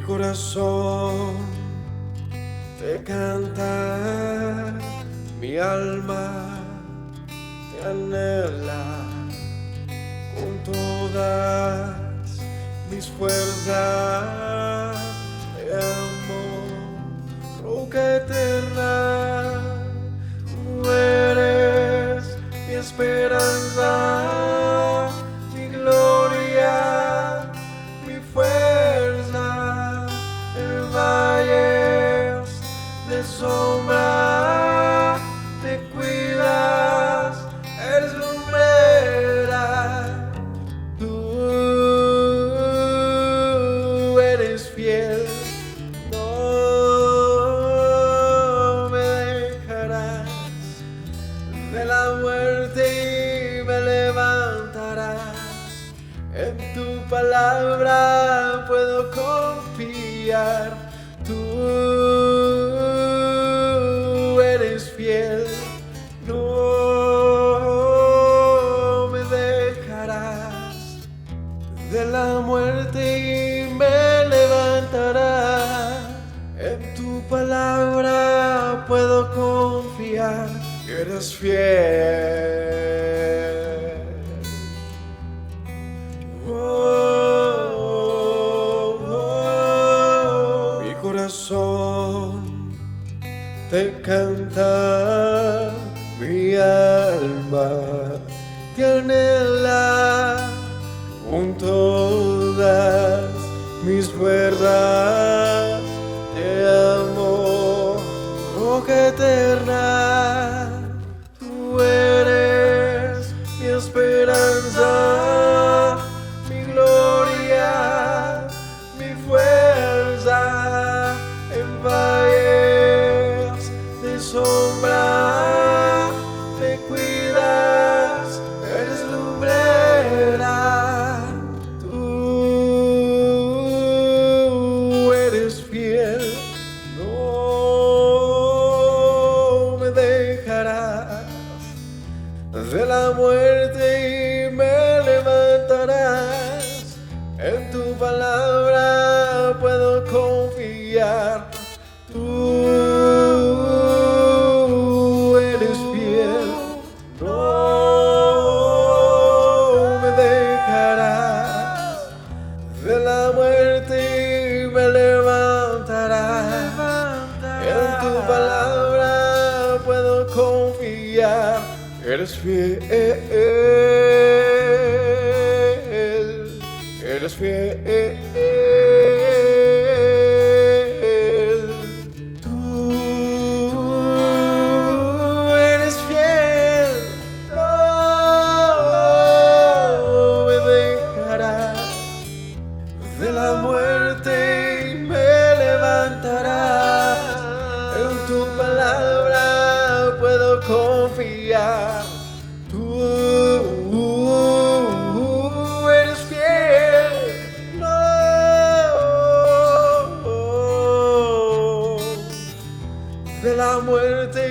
corazón te canta, mi alma te anhela con todas mis fuerzas. Te amo, roca eterna, tú eres mi esperanza, mi gloria, mi fuerza. En valles de sombra te cuidas, eres lumbrera. Tú eres fiel, no me dejarás. De la muerte me levantarás. En tu palabra puedo confiar. Tú eres fiel, no me dejarás. De la muerte me levantarás. En tu palabra puedo confiar. Eres fiel. Mi corazón te canta, mi alma te anhela con todas mis fuerzas. Te amo, roca eterna, tú eres mi esperanza, mi gloria, mi fuerza. En valles de sombra te cuidas, eres lumbrera. Tú eres fiel, no me dejarás. De la muerte me levantarás. En tu palabra puedo confiar. Tú eres fiel, no me dejarás. De la muerte me levantarás. En tu palabra puedo confiar. Eres fiel, eres fiel. Tú eres fiel, no me dejarás. De la muerte me levantarás. En tu palabra puedo confiar. Tú eres fiel, no de la muerte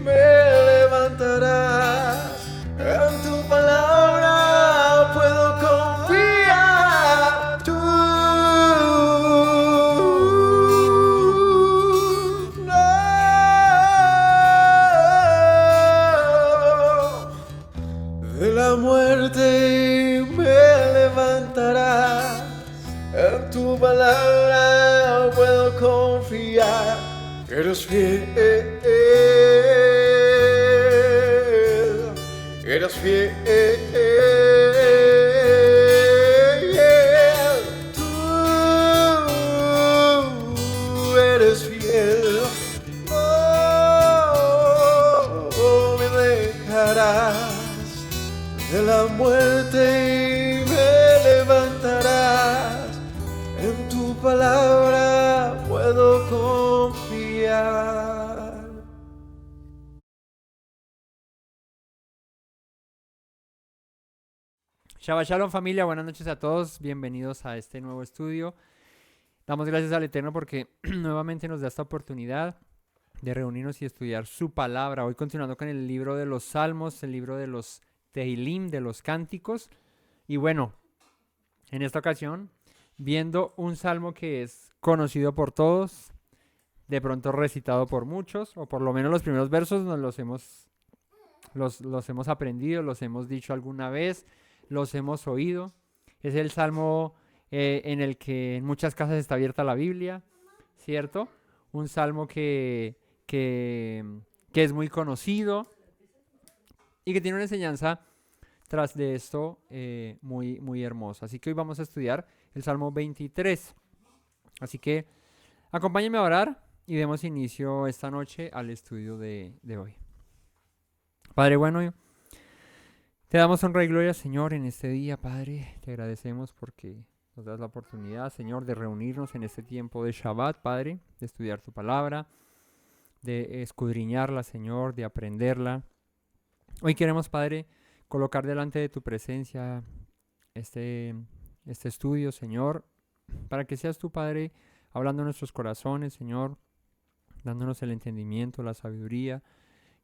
me levantarás. En tu palabra puedo confiar. Tú no de la muerte me levantarás. En tu palabra puedo confiar. Eres fiel, eres fiel. Tú eres fiel, no me dejarás. De la muerte me levantarás. En tu palabra puedo confiar. Shabbat Shalom familia, buenas noches a todos, bienvenidos a este nuevo estudio. Damos gracias al Eterno porque nuevamente nos da esta oportunidad de reunirnos y estudiar su palabra. Hoy continuando con el libro de los Salmos, el libro de los Tehilim, de los Cánticos. Y bueno, en esta ocasión viendo un salmo que es conocido por todos, de pronto recitado por muchos, o por lo menos los primeros versos nos los hemos aprendido, los hemos dicho alguna vez, los hemos oído. Es el salmo en el que en muchas casas está abierta la Biblia, ¿cierto? Un salmo que es muy conocido y que tiene una enseñanza tras de esto muy, muy hermosa. Así que hoy vamos a estudiar el Salmo 23. Así que acompáñenme a orar y demos inicio esta noche al estudio de hoy. Padre bueno, te damos honra y gloria, Señor, en este día, Padre. Te agradecemos porque nos das la oportunidad, Señor, de reunirnos en este tiempo de Shabbat, Padre, de estudiar tu palabra, de escudriñarla, Señor, de aprenderla. Hoy queremos, Padre, colocar delante de tu presencia este estudio, Señor, para que seas tú, Padre, hablando en nuestros corazones, Señor, dándonos el entendimiento, la sabiduría,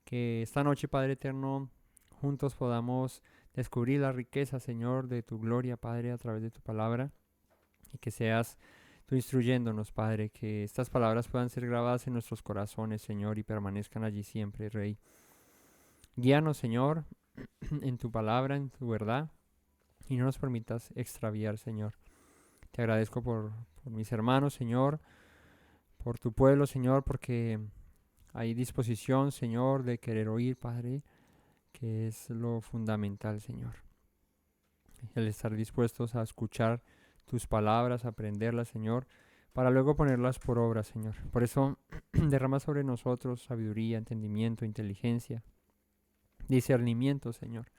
que esta noche, Padre eterno, juntos podamos descubrir la riqueza, Señor, de tu gloria, Padre, a través de tu palabra, y que seas tú instruyéndonos, Padre, que estas palabras puedan ser grabadas en nuestros corazones, Señor, y permanezcan allí siempre, Rey. Guíanos, Señor, en tu palabra, en tu verdad, y no nos permitas extraviar, Señor. Te agradezco por mis hermanos, Señor, por tu pueblo, Señor, porque hay disposición, Señor, de querer oír, Padre, que es lo fundamental, Señor. El estar dispuestos a escuchar tus palabras, aprenderlas, Señor, para luego ponerlas por obra, Señor. Por eso derrama sobre nosotros sabiduría, entendimiento, inteligencia, discernimiento, Señor.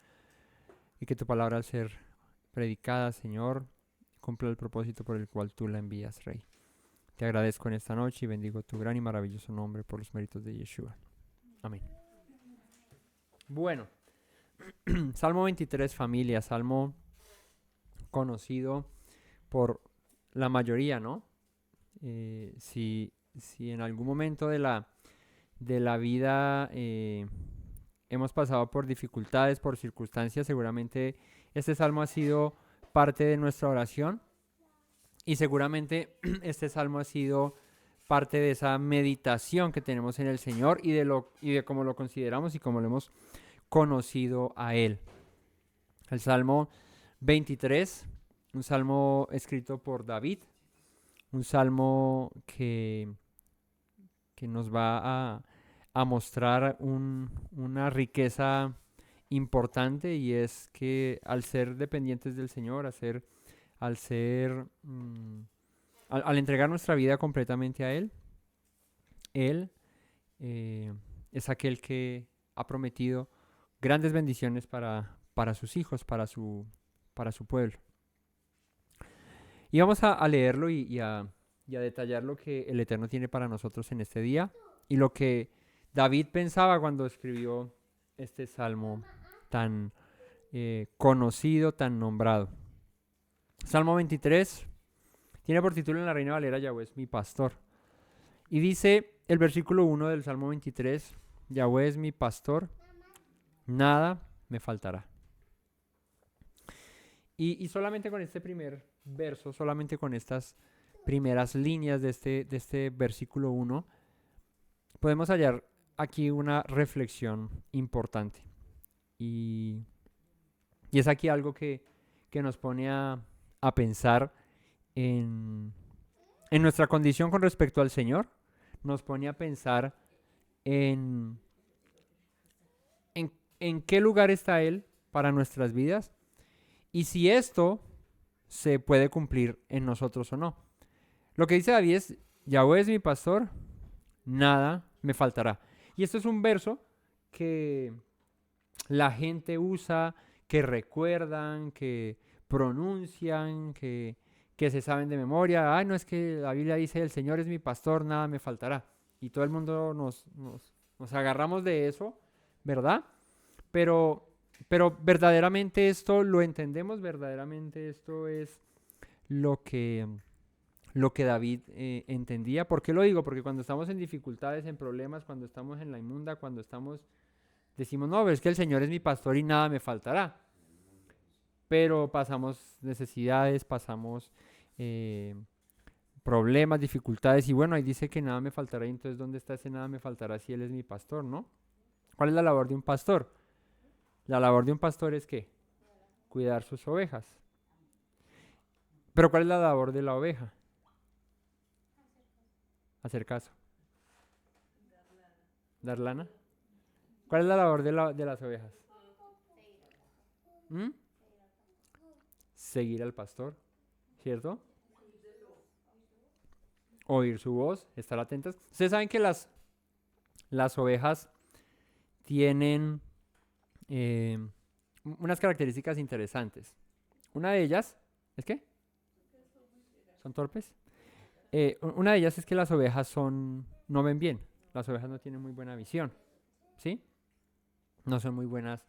Y que tu palabra, al ser predicada, Señor, cumpla el propósito por el cual tú la envías, Rey. Te agradezco en esta noche y bendigo tu gran y maravilloso nombre por los méritos de Yeshua. Amén. Bueno, Salmo 23, familia, salmo conocido por la mayoría, ¿no? Si en algún momento de la vida hemos pasado por dificultades, por circunstancias, seguramente este salmo ha sido parte de nuestra oración. Y seguramente este salmo ha sido parte de esa meditación que tenemos en el Señor y de cómo lo consideramos y cómo lo hemos conocido a Él. El Salmo 23, un salmo escrito por David, un salmo que nos va a mostrar una riqueza importante, y es que al ser dependientes del Señor, al entregar nuestra vida completamente a Él, Él es aquel que ha prometido grandes bendiciones para sus hijos, para su pueblo. Y vamos a leerlo y a detallar lo que el Eterno tiene para nosotros en este día y lo que David pensaba cuando escribió este salmo tan conocido, tan nombrado. Salmo 23 tiene por título en la Reina Valera: Yahweh es mi pastor. Y dice el versículo 1 del Salmo 23: Yahweh es mi pastor, nada me faltará. Y solamente con este primer verso, solamente con estas primeras líneas de este versículo 1, podemos hallar aquí una reflexión importante. Y es aquí algo que nos pone a pensar en nuestra condición con respecto al Señor. Nos pone a pensar en qué lugar está Él para nuestras vidas y si esto se puede cumplir en nosotros o no. Lo que dice David es: Yahweh es mi pastor, nada me faltará. Y esto es un verso que la gente usa, que recuerdan, que pronuncian, que se saben de memoria. Ay, no, es que la Biblia dice: el Señor es mi pastor, nada me faltará. Y todo el mundo nos agarramos de eso, ¿verdad? Pero verdaderamente esto lo entendemos, verdaderamente esto es lo que David entendía. ¿Por qué lo digo? Porque cuando estamos en dificultades, en problemas, cuando estamos en la inmunda, cuando decimos: no, es que el Señor es mi pastor y nada me faltará. Pero pasamos necesidades, pasamos eh, problemas, dificultades, y bueno, ahí dice que nada me faltará, y entonces ¿dónde está ese nada me faltará si Él es mi pastor, ¿no? ¿Cuál es la labor de un pastor? La labor de un pastor es ¿qué? Cuidar sus ovejas. Pero ¿cuál es la labor de la oveja? Hacer caso. Dar lana. ¿Cuál es la labor de las ovejas? ¿Mm? Seguir al pastor, ¿cierto? Oír su voz, estar atentas. Ustedes saben que las ovejas tienen unas características interesantes. Una de ellas es que son torpes. Una de ellas es que las ovejas no ven bien. Las ovejas no tienen muy buena visión, ¿sí? No son muy buenas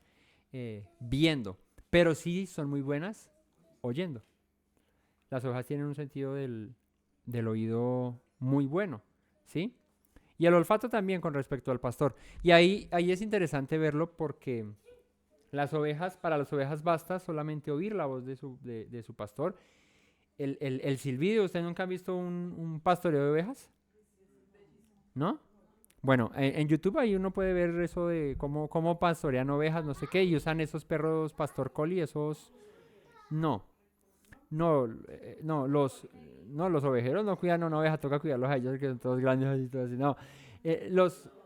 viendo, pero sí son muy buenas oyendo. Las ovejas tienen un sentido del oído muy bueno, ¿sí? Y el olfato también con respecto al pastor. Y ahí es interesante verlo porque para las ovejas basta solamente oír la voz de su pastor. El silbido, ¿ustedes nunca han visto un pastoreo de ovejas? ¿No? Bueno, en YouTube ahí uno puede ver eso de cómo pastorean ovejas, no sé qué, y usan esos perros pastor collie, esos... No, los ovejeros no cuidan a una oveja, toca cuidarlos a ellos que son todos grandes y todo así, no.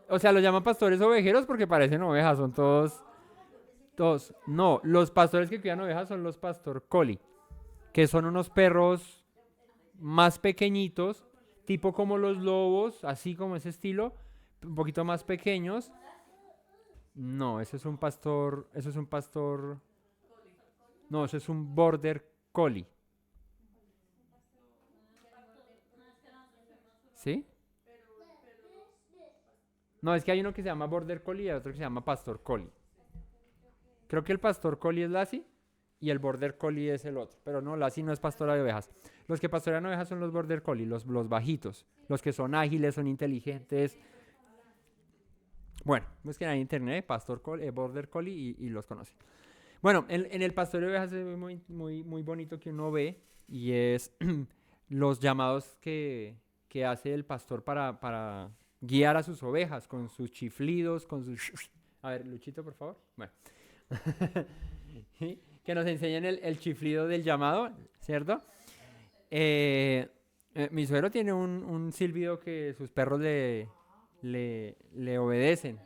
O sea, los llaman pastores ovejeros porque parecen ovejas, son todos. No, los pastores que cuidan ovejas son los pastor collie, que son unos perros más pequeñitos, tipo como los lobos, así como ese estilo, un poquito más pequeños. No, ese es un pastor, no, ese es un border collie. ¿Sí? No, es que hay uno que se llama border collie y otro que se llama pastor collie. Creo que el pastor collie es Lassie y el border collie es el otro. Pero no, Lassie no es pastora de ovejas. Los que pastorean ovejas son los border collie, los bajitos. Los que son ágiles, son inteligentes. Bueno, busquen en internet, border collie y los conocen. Bueno, en el pastoreo de ovejas es muy, muy, muy bonito que uno ve y es los llamados que hace el pastor para guiar a sus ovejas con sus chiflidos, con sus... A ver, Luchito, por favor. Bueno. ¿Sí? Que nos enseñen el chiflido del llamado, ¿cierto? Mi suegro tiene un silbido que sus perros le obedecen.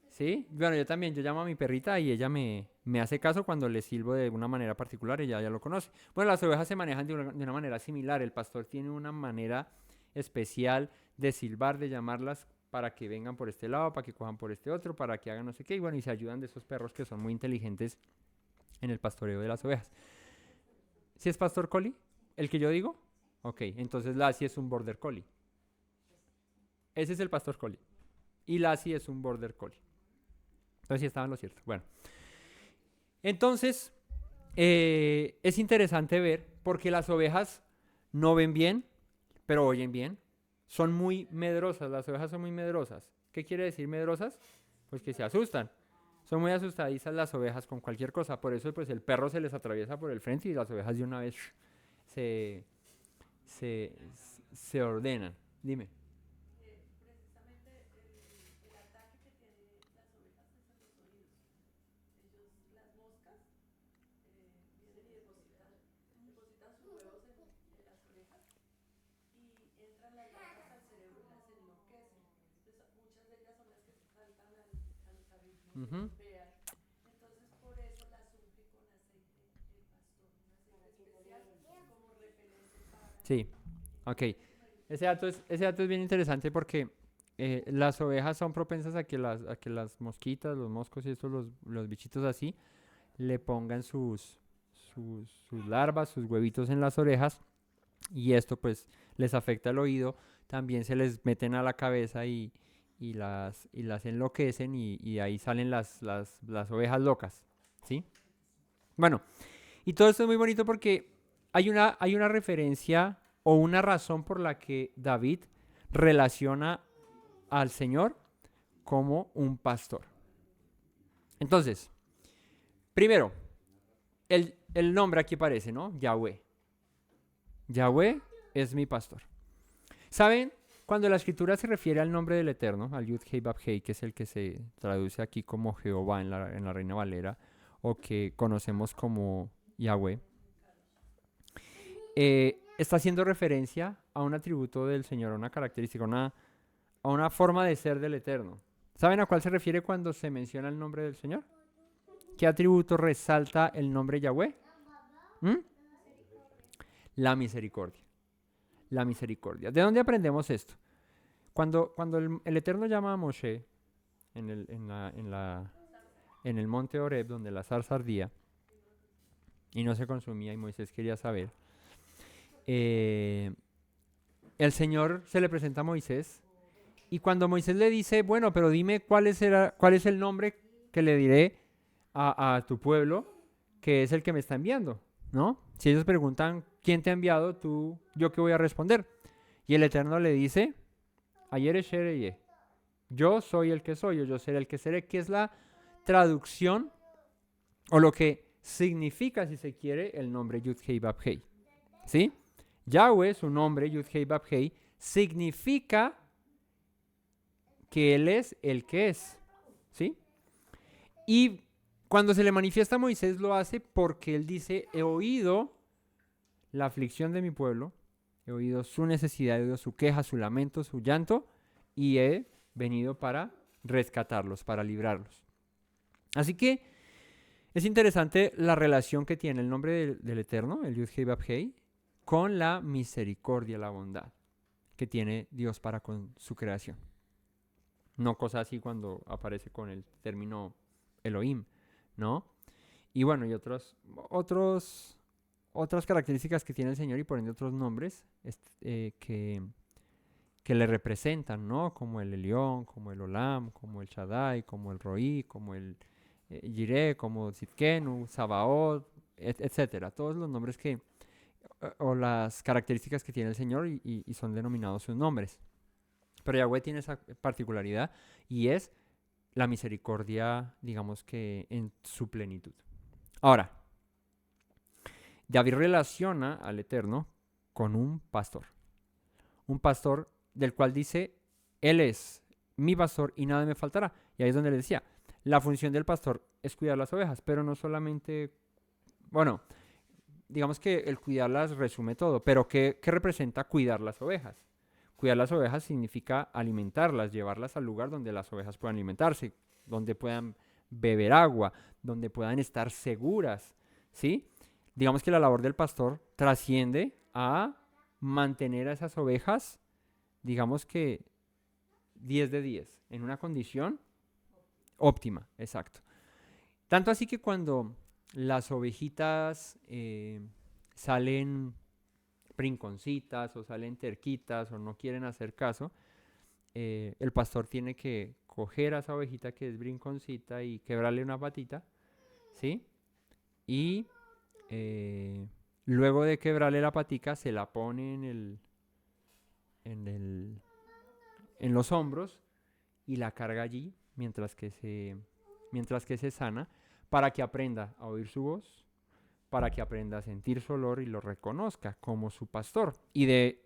¿Sí? Bueno, yo también, yo llamo a mi perrita y ella me hace caso cuando le silbo de una manera particular, ella ya lo conoce. Bueno, las ovejas se manejan de una manera similar, el pastor tiene una manera especial de silbar, de llamarlas para que vengan por este lado, para que cojan por este otro, para que hagan no sé qué, y bueno, y se ayudan de esos perros que son muy inteligentes en el pastoreo de las ovejas. ¿Sí es pastor collie? ¿El que yo digo? Ok, entonces Lassie es un border collie. Ese es el pastor collie. Y Lassie es un border collie. Entonces sí estaba en lo cierto. Bueno. Entonces, es interesante ver porque las ovejas no ven bien, pero oyen bien. Son muy medrosas, las ovejas son muy medrosas. ¿Qué quiere decir medrosas? Pues que se asustan. Son muy asustadizas las ovejas con cualquier cosa. Por eso pues el perro se les atraviesa por el frente y las ovejas de una vez se ordenan. Dime. Ujú. Sí, ok. Ese dato es bien interesante porque las ovejas son propensas a que las mosquitas, los moscos y estos, los bichitos así, le pongan sus larvas, sus huevitos en las orejas y esto pues les afecta el oído, también se les meten a la cabeza y las enloquecen y ahí salen las ovejas locas, ¿sí? Bueno, y todo esto es muy bonito porque hay una referencia o una razón por la que David relaciona al Señor como un pastor. Entonces, primero, el nombre aquí aparece, ¿no? Yahweh. Yahweh es mi pastor. ¿Saben? Cuando la escritura se refiere al nombre del Eterno, al Yud Hei Bab Hei, que es el que se traduce aquí como Jehová en la Reina Valera, o que conocemos como Yahweh, está haciendo referencia a un atributo del Señor, a una característica, a una forma de ser del Eterno. ¿Saben a cuál se refiere cuando se menciona el nombre del Señor? ¿Qué atributo resalta el nombre Yahweh? ¿Mm? La misericordia. La misericordia. ¿De dónde aprendemos esto? Cuando el Eterno llama a Moshe en el monte Horeb, donde la zarza ardía y no se consumía y Moisés quería saber, el Señor se le presenta a Moisés y cuando Moisés le dice, bueno, pero dime cuál es el nombre que le diré a tu pueblo, que es el que me está enviando, ¿no? Si ellos preguntan, ¿quién te ha enviado? ¿Yo qué voy a responder? Y el Eterno le dice, Ayer Eshereye, yo soy el que soy, o yo seré el que seré, que es la traducción o lo que significa, si se quiere, el nombre Yud Hei Bab Hei. ¿Sí? Yahweh, su nombre, Yud Hei Bab Hei, significa que Él es el que es. ¿Sí? Y cuando se le manifiesta a Moisés lo hace porque Él dice, he oído la aflicción de mi pueblo, he oído su necesidad, he oído su queja, su lamento, su llanto, y he venido para rescatarlos, para librarlos. Así que es interesante la relación que tiene el nombre del Eterno, el Yud Hei Bab Hei, con la misericordia, la bondad que tiene Dios para con su creación. No cosa así cuando aparece con el término Elohim, ¿no? Y bueno, y otras características que tiene el Señor y por ende otros nombres que le representan, ¿no? Como el Elión, como el Olam, como el Shaddai, como el Roí, como el Jireh, como Tzidkenu, Sabaoth, etcétera. Todos los nombres o las características que tiene el Señor y son denominados sus nombres. Pero Yahweh tiene esa particularidad y es la misericordia, digamos que en su plenitud. Ahora, David relaciona al Eterno con un pastor del cual dice, Él es mi pastor y nada me faltará. Y ahí es donde le decía, la función del pastor es cuidar las ovejas, pero no solamente, bueno, digamos que el cuidarlas resume todo, pero ¿qué representa cuidar las ovejas? Cuidar las ovejas significa alimentarlas, llevarlas al lugar donde las ovejas puedan alimentarse, donde puedan beber agua, donde puedan estar seguras, ¿sí? Digamos que la labor del pastor trasciende a mantener a esas ovejas, digamos que 10 de 10, en una condición óptima, exacto. Tanto así que cuando las ovejitas salen brinconcitas o salen terquitas o no quieren hacer caso, el pastor tiene que coger a esa ovejita que es brinconcita y quebrarle una patita, ¿sí? Y luego de quebrarle la patica se la pone en los hombros y la carga allí mientras que se sana para que aprenda a oír su voz, para que aprenda a sentir su olor y lo reconozca como su pastor. Y de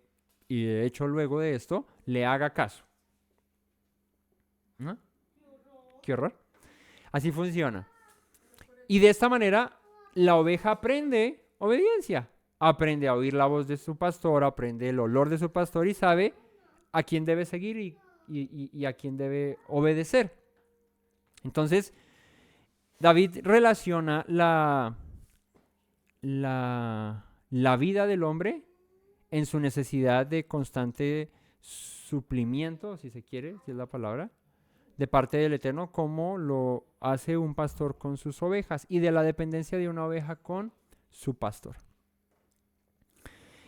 hecho luego de esto le haga caso. ¿No? Qué horror. Así funciona. Y de esta manera la oveja aprende obediencia. Aprende a oír la voz de su pastor, aprende el olor de su pastor y sabe a quién debe seguir y a quién debe obedecer. Entonces, David relaciona la vida del hombre en su necesidad de constante suplimiento, si se quiere, si es la palabra, de parte del Eterno, como lo hace un pastor con sus ovejas, y de la dependencia de una oveja con su pastor.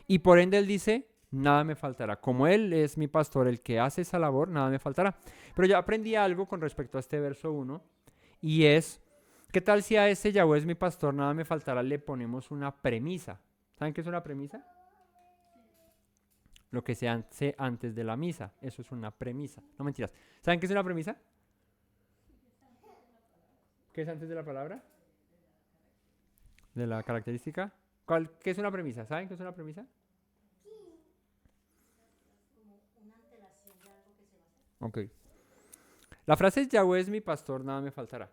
Y por ende él dice, nada me faltará. Como Él es mi pastor, el que hace esa labor, nada me faltará. Pero yo aprendí algo con respecto a este verso 1, y es, ¿qué tal si a ese Yahweh es mi pastor, nada me faltará, le ponemos una premisa? ¿Saben qué es una premisa? Lo que se hace antes de la misa, eso es una premisa. No mentiras. ¿Saben qué es una premisa? ¿Qué es antes de la palabra? ¿De la característica? ¿Qué es una premisa? ¿Saben qué es una premisa? Ok. La frase es Yahweh es mi pastor, nada me faltará.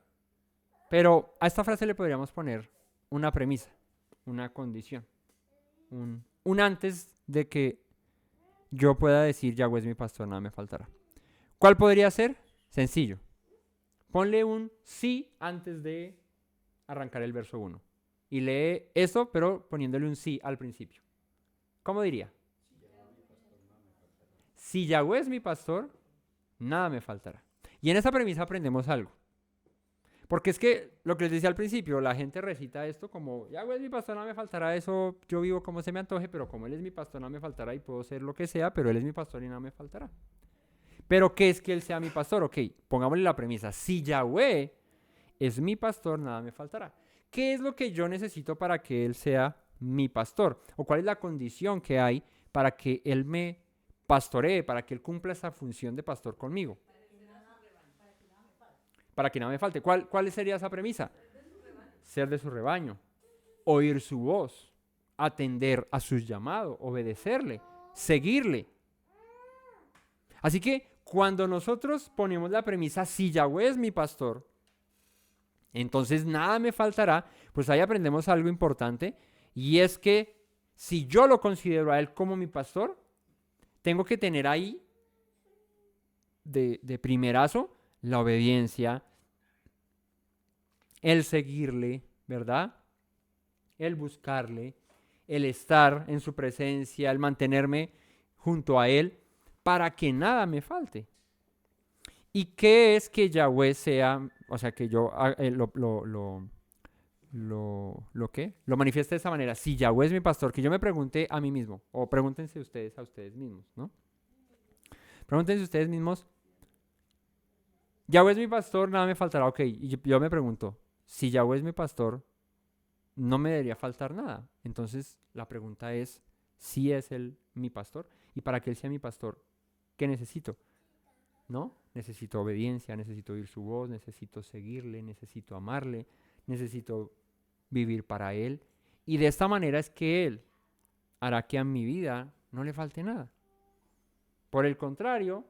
Pero a esta frase le podríamos poner una premisa, una condición, un antes de que yo pueda decir Yahweh es mi pastor, nada me faltará. ¿Cuál podría ser? Sencillo. Ponle un sí antes de arrancar el verso 1. Y lee eso, pero poniéndole un sí al principio. ¿Cómo diría? Si Yahweh es mi pastor, nada me faltará. Y en esa premisa aprendemos algo. Porque es que lo que les decía al principio, la gente recita esto como, Yahweh es mi pastor, nada me faltará, eso yo vivo como se me antoje, pero como Él es mi pastor, nada me faltará y puedo ser lo que sea, pero Él es mi pastor y nada me faltará. Pero ¿qué es que Él sea mi pastor? Ok, pongámosle la premisa, si Yahweh es mi pastor, nada me faltará. ¿Qué es lo que yo necesito para que Él sea mi pastor? ¿O cuál es la condición que hay para que Él me pastoree, para que Él cumpla esa función de pastor conmigo? Para que nada me falte. ¿Cuál sería esa premisa? Ser de su rebaño, oír su voz, atender a sus llamados, obedecerle, seguirle. Así que cuando nosotros ponemos la premisa, si Yahweh es mi pastor, entonces nada me faltará, pues ahí aprendemos algo importante, y es que si yo lo considero a Él como mi pastor, tengo que tener ahí de primerazo la obediencia, el seguirle, ¿verdad? El buscarle, el estar en su presencia, el mantenerme junto a Él, para que nada me falte. ¿Y qué es que Yahweh sea, o sea, que yo lo qué? Lo manifieste de esa manera. Si Yahweh es mi pastor, que yo me pregunte a mí mismo, o pregúntense ustedes a ustedes mismos, ¿no? Pregúntense ustedes mismos, Yahweh es mi pastor, nada me faltará, ok. Y yo me pregunto, si Yahweh es mi pastor, no me debería faltar nada. Entonces la pregunta es, si es Él mi pastor, y para que Él sea mi pastor, ¿qué necesito? ¿No? Necesito obediencia, necesito oír su voz, necesito seguirle, necesito amarle, necesito vivir para Él. Y de esta manera es que Él hará que a mi vida no le falte nada. Por el contrario,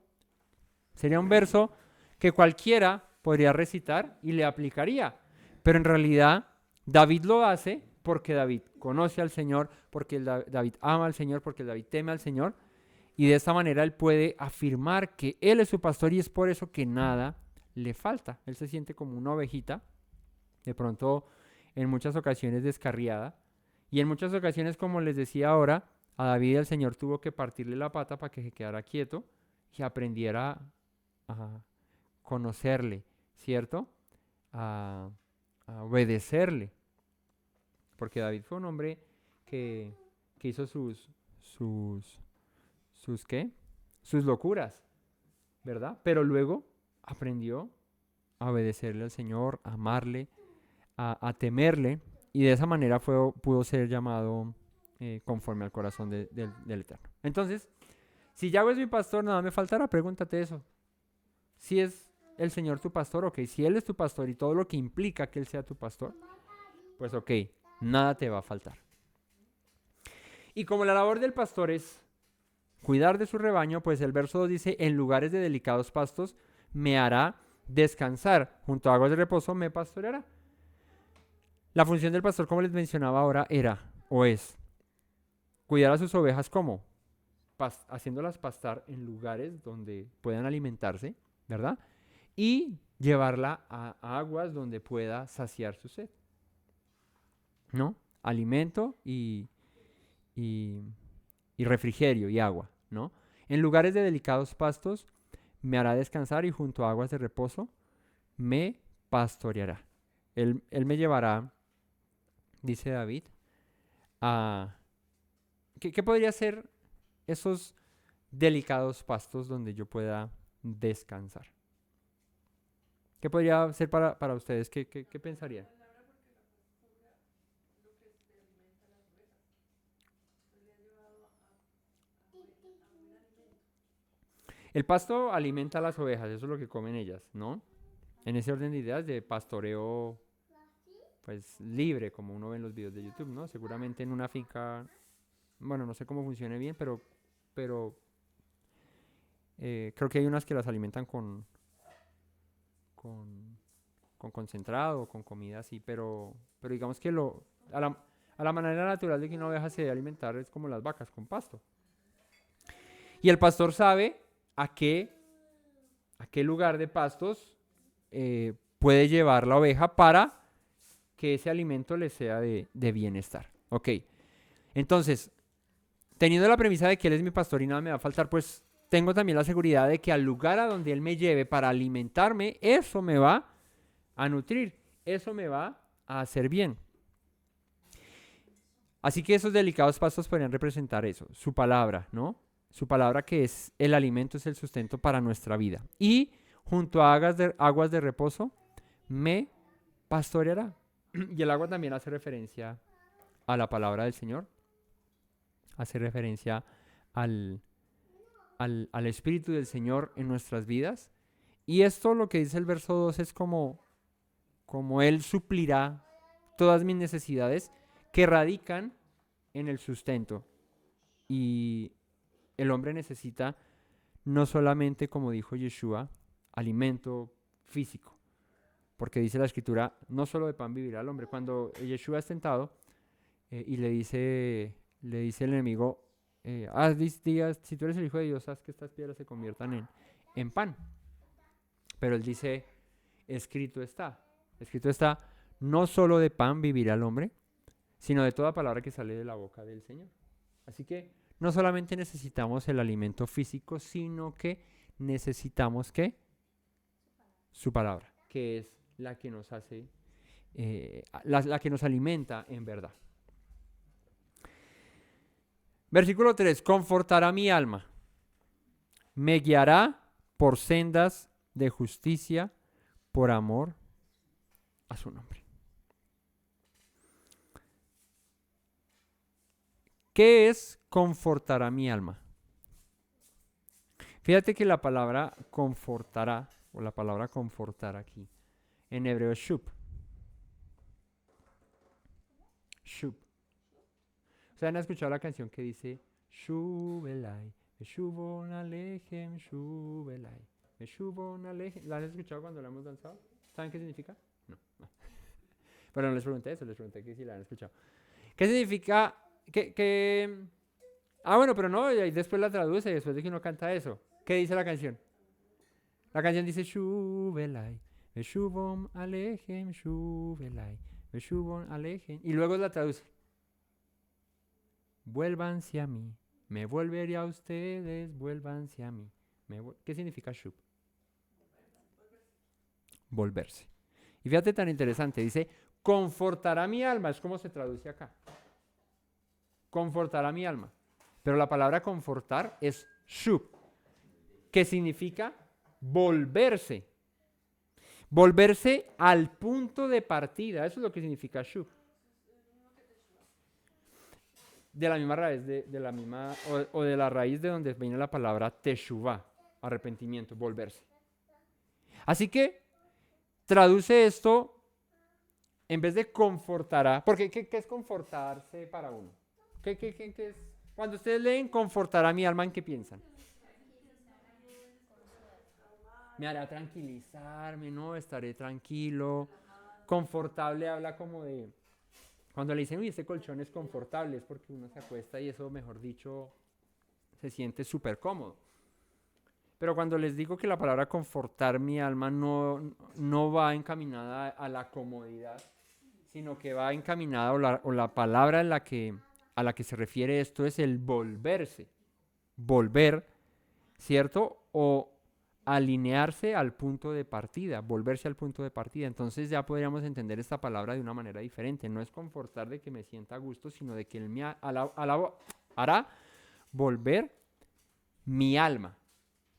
sería un verso que cualquiera podría recitar y le aplicaría. Pero en realidad David lo hace porque David conoce al Señor, porque David ama al Señor, porque David teme al Señor. Y de esta manera él puede afirmar que Él es su pastor y es por eso que nada le falta. Él se siente como una ovejita, de pronto en muchas ocasiones descarriada. Y en muchas ocasiones, como les decía ahora, a David el Señor tuvo que partirle la pata para que se quedara quieto y aprendiera a conocerle, ¿cierto? A obedecerle. Porque David fue un hombre que hizo sus ¿qué? Sus locuras, ¿verdad? Pero luego aprendió a obedecerle al Señor, a amarle, a temerle, y de esa manera pudo ser llamado conforme al corazón del Eterno. Entonces, si Yahweh es mi pastor, nada me faltará, pregúntate eso. Si es el Señor tu pastor, ok, si Él es tu pastor y todo lo que implica que Él sea tu pastor, pues ok, nada te va a faltar. Y como la labor del pastor es cuidar de su rebaño, pues el verso 2 dice, en lugares de delicados pastos me hará descansar, junto a aguas de reposo me pastoreará. La función del pastor, como les mencionaba ahora, era o es cuidar a sus ovejas como haciéndolas pastar en lugares donde puedan alimentarse, ¿verdad? Y llevarla a aguas donde pueda saciar su sed, ¿no? Alimento y refrigerio y agua, ¿no? En lugares de delicados pastos me hará descansar y junto a aguas de reposo me pastoreará. Él me llevará, dice David, a... ¿Qué podría ser esos delicados pastos donde yo pueda descansar? ¿Qué podría ser para ustedes? ¿Qué pensarían? El pasto alimenta a las ovejas, eso es lo que comen ellas, ¿no? En ese orden de ideas de pastoreo, pues libre, como uno ve en los videos de YouTube, ¿no? Seguramente en una finca, bueno, no sé cómo funcione bien, pero Creo que hay unas que las alimentan con, con concentrado, con comida así, pero digamos que a la manera natural de que una oveja se debe alimentar es como las vacas, con pasto. Y el pastor sabe a qué lugar de pastos puede llevar la oveja para que ese alimento le sea de bienestar. Ok, entonces, teniendo la premisa de que Él es mi pastor y nada me va a faltar, pues tengo también la seguridad de que al lugar a donde Él me lleve para alimentarme, eso me va a nutrir, eso me va a hacer bien. Así que esos delicados pastos podrían representar eso, su palabra, ¿no? Su palabra que es el alimento, es el sustento para nuestra vida. Y junto a aguas de reposo, me pastoreará. Y el agua también hace referencia a la palabra del Señor, hace referencia al, al Espíritu del Señor en nuestras vidas. Y esto lo que dice el verso 2 es como Él suplirá todas mis necesidades que radican en el sustento. Y el hombre necesita no solamente, como dijo Yeshua, alimento físico, porque dice la Escritura, no solo de pan vivirá el hombre. Cuando Yeshua es tentado y le dice el enemigo, digas, si tú eres el Hijo de Dios, haz que estas piedras se conviertan en pan. Pero él dice, escrito está, no solo de pan vivirá el hombre, sino de toda palabra que sale de la boca del Señor. Así que no solamente necesitamos el alimento físico, sino que necesitamos ¿qué? Su palabra, que es la que nos hace, la que nos alimenta en verdad. Versículo 3, confortará mi alma, me guiará por sendas de justicia, por amor a su nombre. ¿Qué es confortará mi alma? Fíjate que la palabra confortará, o la palabra confortar aquí, en hebreo es shub. Shub. ¿Ustedes han escuchado la canción que dice Shub Elai, Meshubon Alechem, Shub Elai, Meshubon Alechem? ¿La han escuchado cuando la hemos danzado? ¿Saben qué significa? No. Pero no les pregunté eso, les pregunté que si la han escuchado. ¿Qué significa? Bueno, pero no, y después la traduce, después de que uno canta eso. ¿Qué dice la canción? La canción dice Shub Elai, Meshubon Alechem, Shub Elai, Meshubon Alechem. Y luego la traduce. Vuélvanse a mí, me volveré a ustedes, vuélvanse a mí. ¿Qué significa shub? Volverse. Y fíjate tan interesante, dice, confortará mi alma, es como se traduce acá. Confortará mi alma. Pero la palabra confortar es shub, que significa volverse. Volverse al punto de partida, eso es lo que significa shub. De la misma raíz, de la misma, o de la raíz de donde viene la palabra teshuvah, arrepentimiento, volverse. Así que traduce esto, en vez de confortará, porque ¿qué es confortarse para uno? ¿Qué es? Cuando ustedes leen confortará mi alma, ¿en qué piensan? Me hará tranquilizarme, ¿no? Estaré tranquilo. Confortable habla como de... Cuando le dicen, uy, este colchón es confortable, es porque uno se acuesta y eso, mejor dicho, se siente súper cómodo. Pero cuando les digo que la palabra confortar mi alma no va encaminada a la comodidad, sino que va encaminada, o la palabra a la que se refiere esto es el volverse. Volver, ¿cierto? O alinearse al punto de partida, volverse al punto de partida. Entonces ya podríamos entender esta palabra de una manera diferente. No es confortar de que me sienta a gusto, sino de que Él me hará volver mi alma.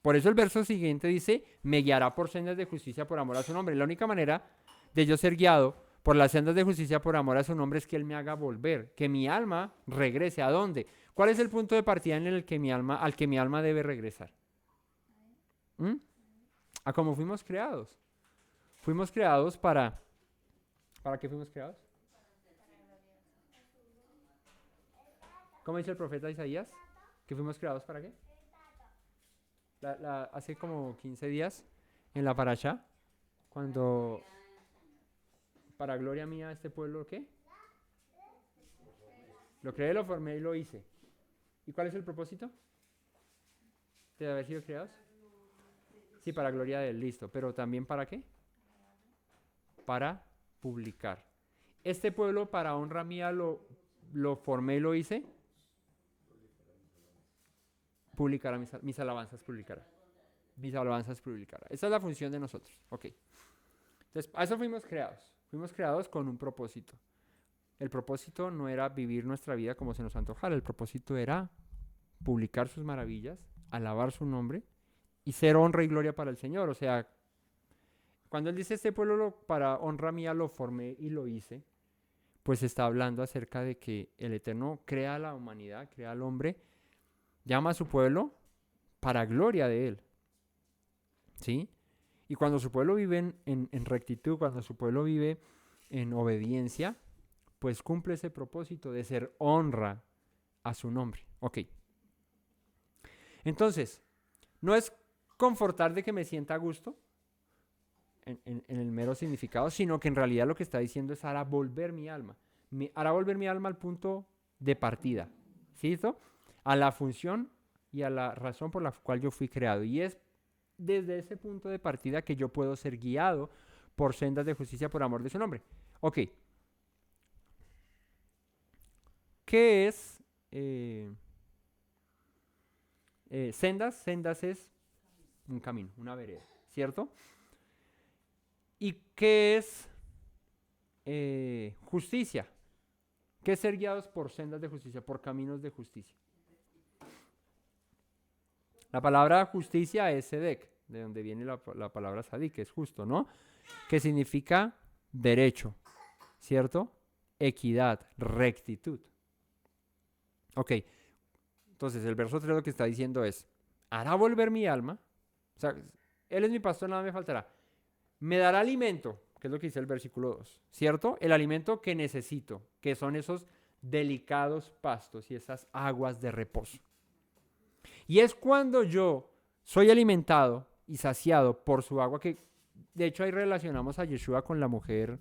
Por eso el verso siguiente dice, me guiará por sendas de justicia por amor a su nombre. La única manera de yo ser guiado por las sendas de justicia por amor a su nombre es que Él me haga volver, que mi alma regrese. ¿A dónde? ¿Cuál es el punto de partida en el que al que mi alma debe regresar? A cómo fuimos creados. Fuimos creados ¿para qué fuimos creados? ¿Cómo dice el profeta Isaías? ¿Que fuimos creados para qué? Hace como 15 días en la Parashá, cuando para gloria mía este pueblo, ¿qué? Lo creé, lo formé y lo hice. ¿Y cuál es el propósito de haber sido creados? Sí, para gloria de él, listo. Pero también ¿para qué? Para publicar. Este pueblo para honra mía lo formé y lo hice. Publicará mis alabanzas, publicará. Mis alabanzas publicará. Esa es la función de nosotros. Ok. Entonces, a eso fuimos creados. Fuimos creados con un propósito. El propósito no era vivir nuestra vida como se nos antojara. El propósito era publicar sus maravillas, alabar su nombre y ser honra y gloria para el Señor. O sea, cuando Él dice este pueblo para honra mía lo formé y lo hice, pues está hablando acerca de que el Eterno crea a la humanidad, crea al hombre, llama a su pueblo para gloria de Él. ¿Sí? Y cuando su pueblo vive en rectitud, cuando su pueblo vive en obediencia, pues cumple ese propósito de ser honra a su nombre. Ok. Entonces, no es confortar de que me sienta a gusto en el mero significado, sino que en realidad lo que está diciendo es hará volver mi alma. Hará volver mi alma al punto de partida. ¿Cierto? A la función y a la razón por la cual yo fui creado. Y es desde ese punto de partida que yo puedo ser guiado por sendas de justicia por amor de su nombre. Ok. ¿Qué es sendas? Sendas es un camino, una vereda, ¿cierto? ¿Y qué es justicia? ¿Qué es ser guiados por sendas de justicia, por caminos de justicia? La palabra justicia es sedek, de donde viene la palabra sadik, que es justo, ¿no? Que significa derecho, ¿cierto? Equidad, rectitud. Ok, entonces el verso 3 lo que está diciendo es, hará volver mi alma, o sea, Él es mi pastor, nada me faltará. Me dará alimento, que es lo que dice el versículo 2, ¿cierto? El alimento que necesito, que son esos delicados pastos y esas aguas de reposo. Y es cuando yo soy alimentado y saciado por su agua, que de hecho ahí relacionamos a Yeshua con la mujer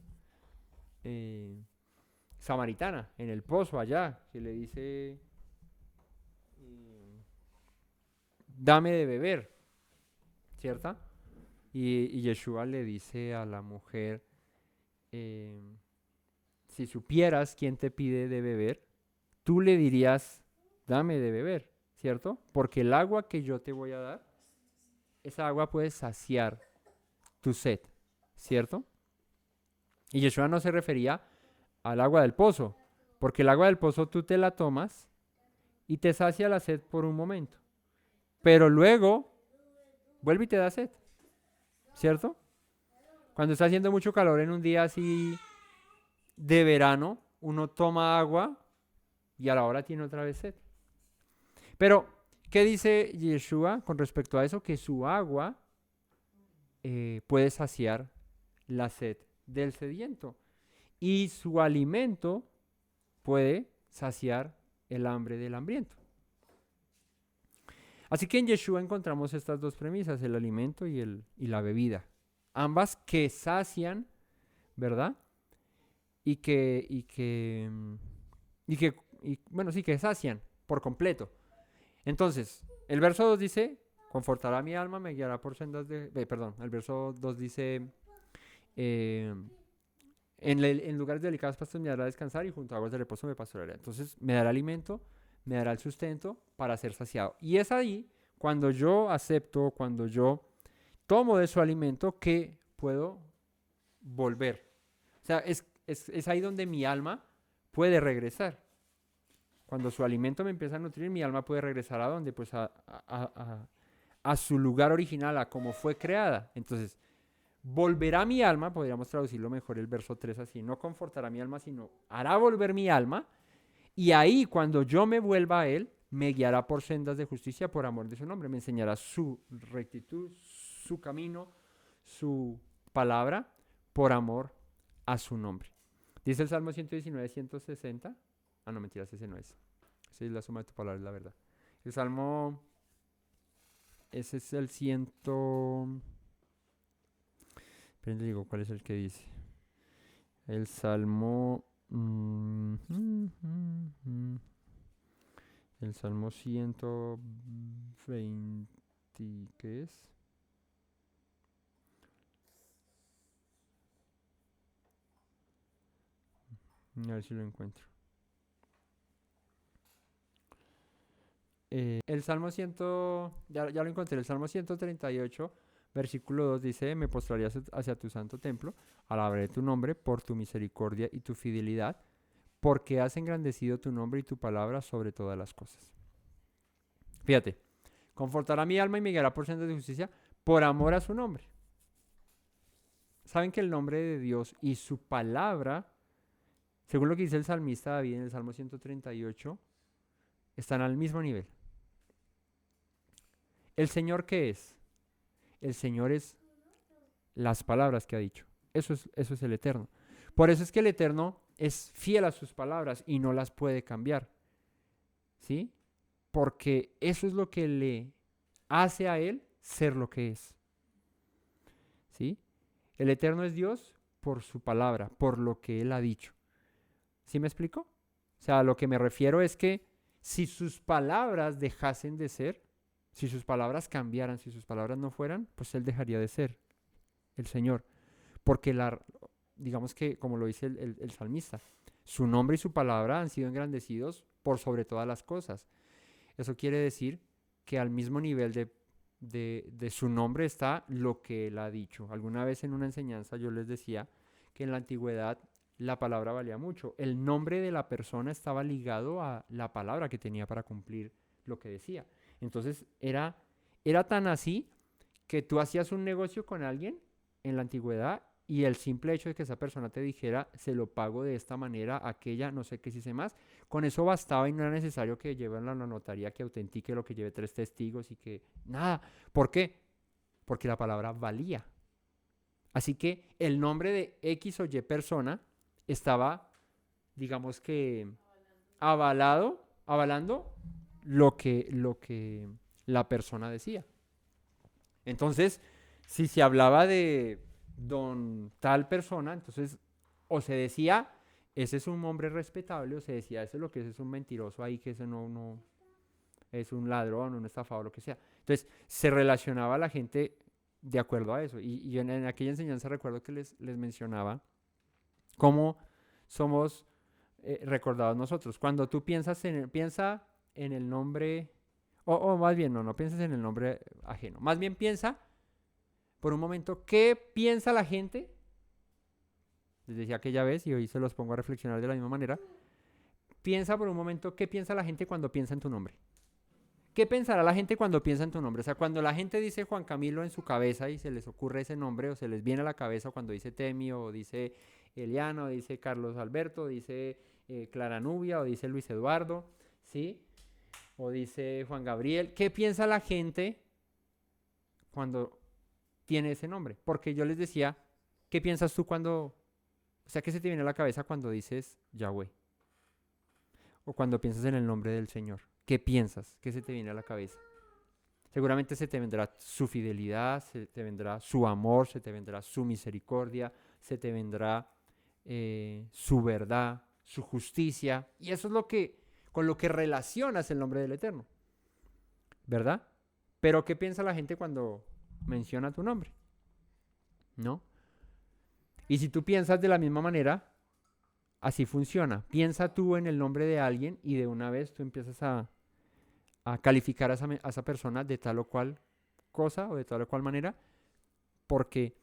samaritana, en el pozo allá, que le dice, dame de beber, ¿cierto? Y Yeshua le dice a la mujer, si supieras quién te pide de beber, tú le dirías, dame de beber, ¿cierto? Porque el agua que yo te voy a dar, esa agua puede saciar tu sed, ¿cierto? Y Yeshua no se refería al agua del pozo, porque el agua del pozo tú te la tomas y te sacia la sed por un momento, pero luego vuelve y te da sed, ¿cierto? Cuando está haciendo mucho calor en un día así de verano, uno toma agua y a la hora tiene otra vez sed. Pero, ¿qué dice Yeshua con respecto a eso? Que su agua puede saciar la sed del sediento y su alimento puede saciar el hambre del hambriento. Así que en Yeshua encontramos estas dos premisas, el alimento y la bebida. Ambas que sacian, ¿verdad? Y bueno, sí, que sacian por completo. Entonces, el verso 2 dice, confortará mi alma, me guiará por sendas de... el verso 2 dice, en lugares delicados pastos me hará descansar y junto a aguas de reposo me pastoreará. Entonces, me dará alimento, me dará el sustento para ser saciado. Y es ahí, cuando yo acepto, cuando yo tomo de su alimento, que puedo volver. O sea, es ahí donde mi alma puede regresar. Cuando su alimento me empieza a nutrir, mi alma puede regresar a dónde? Pues a su lugar original, a cómo fue creada. Entonces, volverá mi alma, podríamos traducirlo mejor el verso 3 así, no confortará mi alma, sino hará volver mi alma. Y ahí, cuando yo me vuelva a Él, me guiará por sendas de justicia por amor de su nombre. Me enseñará su rectitud, su camino, su palabra, por amor a su nombre. Dice el Salmo 119, 160. Ah, no, mentiras, ese no es. Esa es la suma de tu palabra, es la verdad. El Salmo ese es el ciento... Esperen, les digo cuál es el que dice. El Salmo... el Salmo 120... ¿Qué es? A ver si lo encuentro. El Salmo 100, ya lo encontré, el Salmo 138, versículo 2 dice, me postraré hacia tu santo templo, alabaré tu nombre por tu misericordia y tu fidelidad, porque has engrandecido tu nombre y tu palabra sobre todas las cosas. Fíjate, confortará mi alma y me guiará por sendas de justicia por amor a su nombre. Saben que el nombre de Dios y su palabra, según lo que dice el salmista David en el Salmo 138, están al mismo nivel. ¿El Señor qué es? El Señor es las palabras que ha dicho. Eso es el Eterno. Por eso es que el Eterno es fiel a sus palabras y no las puede cambiar. ¿Sí? Porque eso es lo que le hace a Él ser lo que es. ¿Sí? El Eterno es Dios por su palabra, por lo que Él ha dicho. ¿Sí me explico? O sea, a lo que me refiero es que si sus palabras dejasen de ser, si sus palabras cambiaran, si sus palabras no fueran, pues Él dejaría de ser el Señor. Porque digamos que, como lo dice el salmista, su nombre y su palabra han sido engrandecidos por sobre todas las cosas. Eso quiere decir que al mismo nivel de su nombre está lo que Él ha dicho. Alguna vez en una enseñanza yo les decía que en la antigüedad la palabra valía mucho. El nombre de la persona estaba ligado a la palabra que tenía para cumplir lo que decía. Entonces era tan así que tú hacías un negocio con alguien en la antigüedad y el simple hecho de que esa persona te dijera, se lo pago de esta manera, aquella, no sé qué si sé más, con eso bastaba y no era necesario que lleven a la notaría que autentique lo que lleve 3 testigos y que nada. ¿Por qué? Porque la palabra valía. Así que el nombre de X o Y persona estaba, digamos que, avalando lo que la persona decía. Entonces, si se hablaba de don tal persona, entonces o se decía, ese es un hombre respetable, o se decía, ese es lo que es un mentiroso ahí, que ese no es un ladrón, un estafador, lo que sea. Entonces, se relacionaba a la gente de acuerdo a eso. Y yo en aquella enseñanza recuerdo que les mencionaba cómo somos recordados nosotros. Cuando tú piensa en el nombre, o más bien no pienses en el nombre ajeno. Más bien piensa por un momento qué piensa la gente. Les decía aquella vez y hoy se los pongo a reflexionar de la misma manera. Piensa por un momento qué piensa la gente cuando piensa en tu nombre. ¿Qué pensará la gente cuando piensa en tu nombre? O sea, cuando la gente dice Juan Camilo en su cabeza y se les ocurre ese nombre o se les viene a la cabeza cuando dice Temi o dice Eliana o dice Carlos Alberto, dice Clara Nubia o dice Luis Eduardo, ¿sí? O dice Juan Gabriel. ¿Qué piensa la gente cuando tiene ese nombre? Porque yo les decía, ¿qué piensas tú cuando, o sea, qué se te viene a la cabeza cuando dices Yahweh? O cuando piensas en el nombre del Señor. ¿Qué piensas? ¿Qué se te viene a la cabeza? Seguramente se te vendrá su fidelidad, se te vendrá su amor, se te vendrá su misericordia, se te vendrá su verdad, su justicia. Y eso es con lo que relacionas el nombre del Eterno. ¿Verdad? Pero ¿qué piensa la gente cuando menciona tu nombre? ¿No? Y si tú piensas de la misma manera, así funciona. Piensa tú en el nombre de alguien y de una vez tú empiezas a calificar a esa persona de tal o cual cosa o de tal o cual manera porque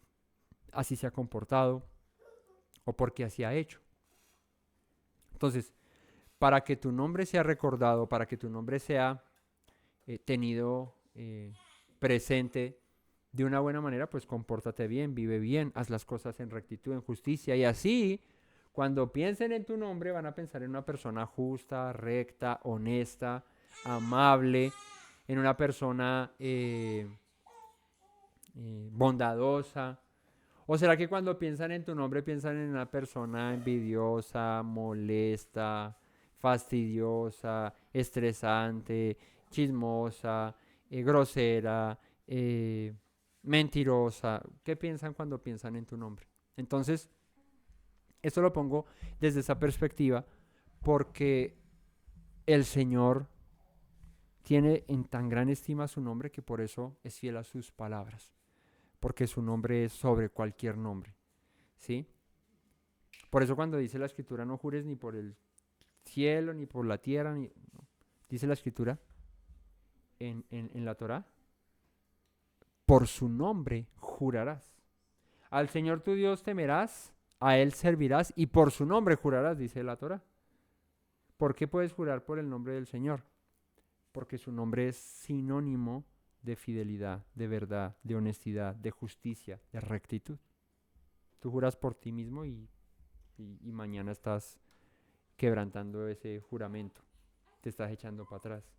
así se ha comportado o porque así ha hecho. Entonces, para que tu nombre sea recordado, para que tu nombre sea tenido presente de una buena manera, pues compórtate bien, vive bien, haz las cosas en rectitud, en justicia y así, cuando piensen en tu nombre van a pensar en una persona justa, recta, honesta, amable, en una persona bondadosa. ¿O será que cuando piensan en tu nombre piensan en una persona envidiosa, molesta, fastidiosa, estresante, chismosa, grosera, mentirosa. ¿Qué piensan cuando piensan en tu nombre? Entonces, esto lo pongo desde esa perspectiva porque el Señor tiene en tan gran estima su nombre que por eso es fiel a sus palabras, porque su nombre es sobre cualquier nombre, ¿sí? Por eso cuando dice la Escritura no jures ni por el cielo, ni por la tierra, no. Dice la Escritura en la Torá, por su nombre jurarás. Al Señor tu Dios temerás, a Él servirás y por su nombre jurarás, dice la Torá. ¿Por qué puedes jurar por el nombre del Señor? Porque su nombre es sinónimo de fidelidad, de verdad, de honestidad, de justicia, de rectitud. Tú juras por ti mismo y mañana estás quebrantando ese juramento, te estás echando para atrás,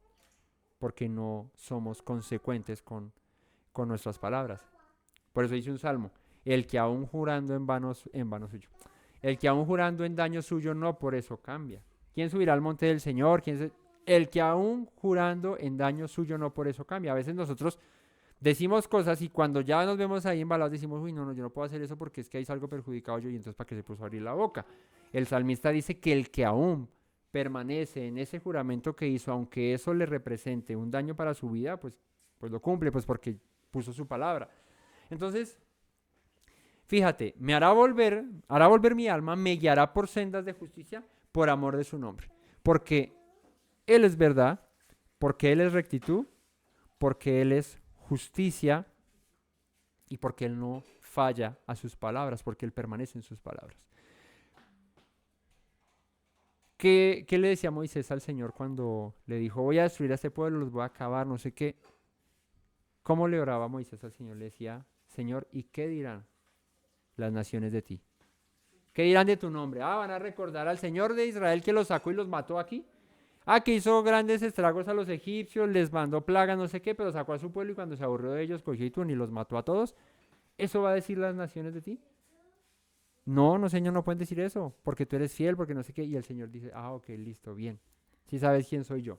porque no somos consecuentes con nuestras palabras. Por eso dice un salmo, el que aún jurando en vano suyo, el que aún jurando en daño suyo no por eso cambia. ¿Quién subirá al monte del Señor? El que aún jurando en daño suyo no por eso cambia. A veces nosotros decimos cosas y cuando ya nos vemos ahí embalados decimos, uy, no, yo no puedo hacer eso porque es que ahí salgo perjudicado yo y entonces ¿para qué se puso a abrir la boca? El salmista dice que el que aún permanece en ese juramento que hizo, aunque eso le represente un daño para su vida, pues lo cumple, pues porque puso su palabra. Entonces, fíjate, hará volver mi alma, me guiará por sendas de justicia por amor de su nombre. Porque Él es verdad, porque Él es rectitud, porque Él es justicia y porque Él no falla a sus palabras, porque Él permanece en sus palabras. ¿Qué le decía Moisés al Señor cuando le dijo, voy a destruir a este pueblo, los voy a acabar, no sé qué? ¿Cómo le oraba Moisés al Señor? Le decía, Señor, ¿y qué dirán las naciones de ti? ¿Qué dirán de tu nombre? Van a recordar al Señor de Israel que los sacó y los mató aquí. Que hizo grandes estragos a los egipcios, les mandó plagas, no sé qué, pero sacó a su pueblo y cuando se aburrió de ellos, cogió y los mató a todos. ¿Eso va a decir las naciones de ti? No, Señor, no pueden decir eso, porque tú eres fiel, porque no sé qué. Y el Señor dice, ok, listo, bien. Si sabes quién soy yo.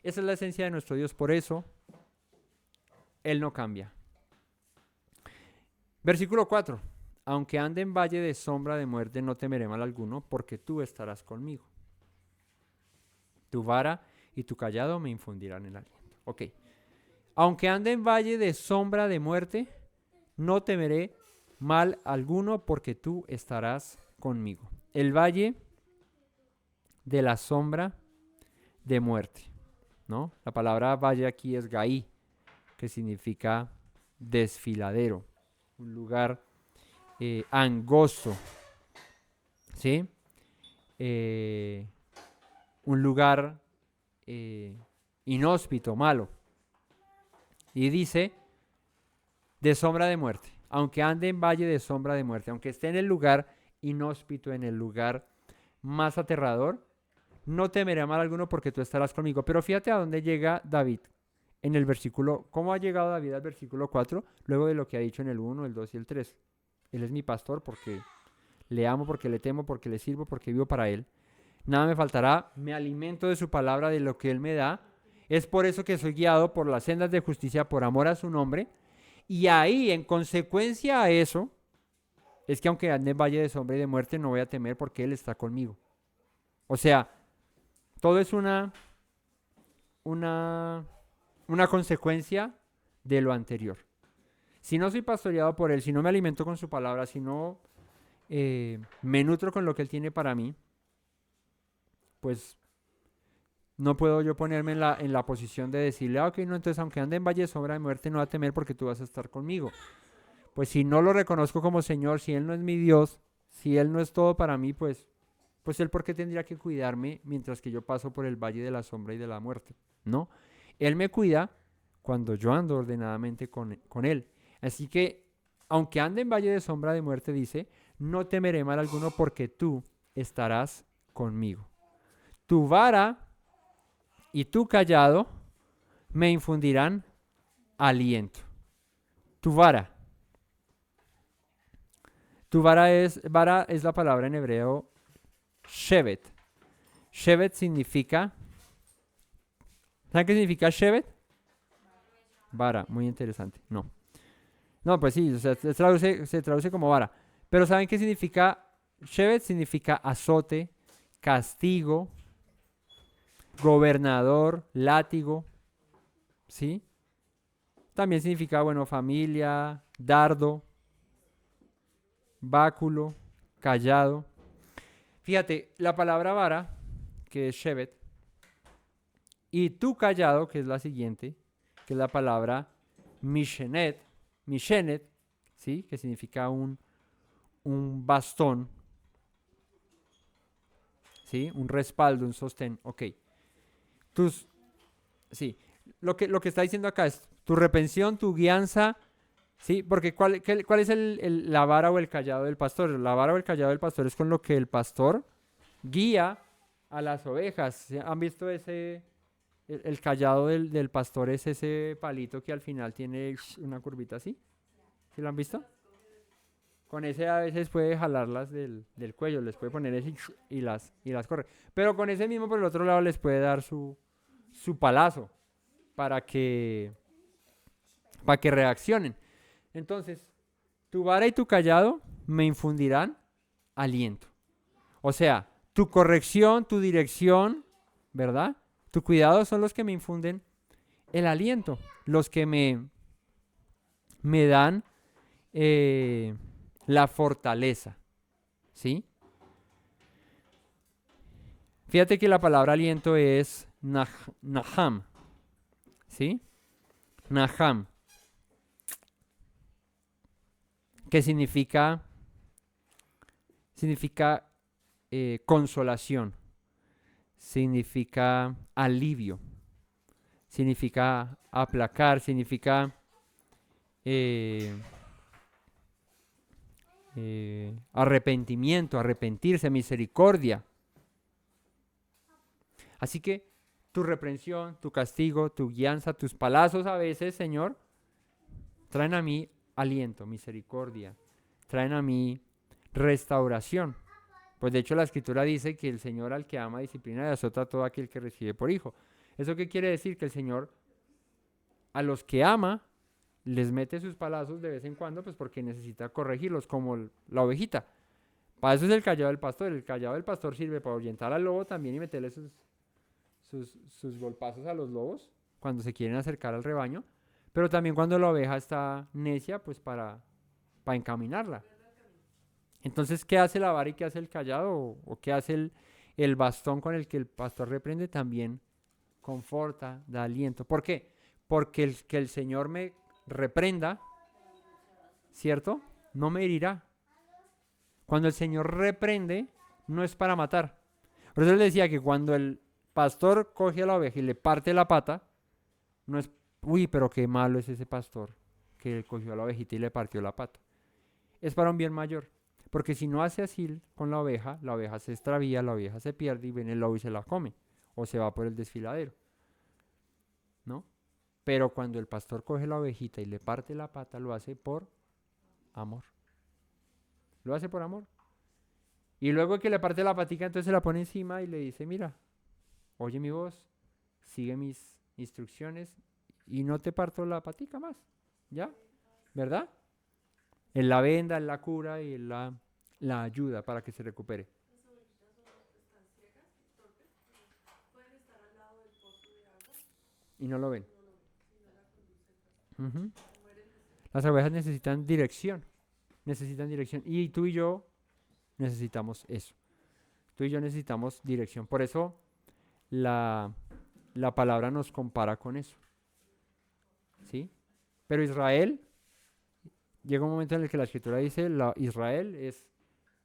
Esa es la esencia de nuestro Dios, por eso Él no cambia. Versículo 4. Aunque ande en valle de sombra de muerte, no temeré mal alguno, porque tú estarás conmigo. Tu vara y tu callado me infundirán el aliento. Ok. Aunque ande en valle de sombra de muerte, no temeré mal alguno, porque tú estarás conmigo. El valle de la sombra de muerte, ¿no? La palabra valle aquí es gaí, que significa desfiladero, un lugar angosto, ¿sí? Un lugar inhóspito, malo. Y dice, de sombra de muerte, aunque ande en valle de sombra de muerte, aunque esté en el lugar inhóspito, en el lugar más aterrador, no temeré mal alguno porque tú estarás conmigo. Pero fíjate a dónde llega David en el versículo, ¿cómo ha llegado David al versículo 4? Luego de lo que ha dicho en el 1, el 2 y el 3. Él es mi pastor porque le amo, porque le temo, porque le sirvo, porque vivo para Él. Nada me faltará, me alimento de su palabra, de lo que Él me da. Es por eso que soy guiado por las sendas de justicia, por amor a su nombre. Y ahí, en consecuencia a eso, es que aunque ande en valle de sombra y de muerte, no voy a temer porque Él está conmigo. O sea, todo es una consecuencia de lo anterior. Si no soy pastoreado por Él, si no me alimento con su palabra, si no me nutro con lo que Él tiene para mí, pues no puedo yo ponerme en la posición de decirle, ok, no, entonces aunque ande en valle de sombra de muerte, no va a temer porque tú vas a estar conmigo. Pues si no lo reconozco como Señor, si Él no es mi Dios, si Él no es todo para mí, pues Él por qué tendría que cuidarme mientras que yo paso por el valle de la sombra y de la muerte, ¿no? Él me cuida cuando yo ando ordenadamente con Él. Así que, aunque ande en valle de sombra de muerte, dice, no temeré mal alguno porque tú estarás conmigo. Tu vara y tu callado me infundirán aliento. Tu vara. Vara es la palabra en hebreo shevet. Shevet significa, ¿Saben qué significa Shevet? Vara, muy interesante. No. No, pues sí, o sea, se traduce como vara. Pero ¿saben qué significa? Shevet significa azote, castigo, gobernador, látigo, ¿sí? También significa, bueno, familia, dardo, báculo, callado. Fíjate, la palabra vara, que es Shevet, y tu callado, que es la siguiente, que es la palabra mishenet, ¿sí? Que significa un bastón, ¿sí? Un respaldo, un sostén, ok. Tus, sí, lo que está diciendo acá es tu reprensión, tu guianza, ¿sí? Porque ¿cuál es la vara o el callado del pastor? La vara o el callado del pastor es con lo que el pastor guía a las ovejas. ¿Sí? ¿Han visto el callado del pastor es ese palito que al final tiene una curvita así? ¿Sí lo han visto? Con ese a veces puede jalarlas del cuello, les puede poner ese y las corre. Pero con ese mismo por el otro lado les puede dar su palazo para que, para que reaccionen. Entonces, tu vara y tu callado me infundirán aliento. O sea, tu corrección, tu dirección, ¿verdad? Tu cuidado son los que me infunden el aliento, los que me dan la fortaleza, ¿sí? Fíjate que la palabra aliento es naham, ¿sí? Naham, que significa consolación, significa alivio, significa aplacar, significa arrepentimiento, arrepentirse, misericordia. Así que tu reprensión, tu castigo, tu guianza, tus palazos a veces, Señor, traen a mí aliento, misericordia, traen a mí restauración. Pues de hecho la escritura dice que el Señor al que ama disciplina y azota a todo aquel que recibe por hijo. ¿Eso qué quiere decir? Que el Señor a los que ama les mete sus palazos de vez en cuando, pues porque necesita corregirlos, como la ovejita. Para eso es el callado del pastor. El callado del pastor sirve para ahuyentar al lobo también y meterle sus golpazos a los lobos cuando se quieren acercar al rebaño, pero también cuando la oveja está necia, pues para encaminarla. Entonces, ¿qué hace la vara y qué hace el callado? ¿O qué hace el bastón con el que el pastor reprende? También conforta, da aliento. ¿Por qué? Porque que el Señor me reprenda, ¿cierto? No me herirá. Cuando el Señor reprende, no es para matar. Por eso le decía que cuando el pastor coge a la oveja y le parte la pata, no es, uy, pero qué malo es ese pastor que cogió a la ovejita y le partió la pata. Es para un bien mayor. Porque si no hace así con la oveja se extravía, la oveja se pierde y viene el lobo y se la come. O se va por el desfiladero. ¿No? Pero cuando el pastor coge la ovejita y le parte la pata, lo hace por amor. Lo hace por amor. Y luego que le parte la patica, entonces se la pone encima y le dice, mira, oye mi voz, sigue mis instrucciones y no te parto la patica más. ¿Ya? ¿Verdad? Él la venda, él la cura y él la ayuda para que se recupere. Y no lo ven. Ujú. Las ovejas necesitan dirección. Necesitan dirección. Y tú y yo necesitamos eso. Tú y yo necesitamos dirección. Por eso la palabra nos compara con eso. ¿Sí? Pero Israel, llega un momento en el que la escritura dice, Israel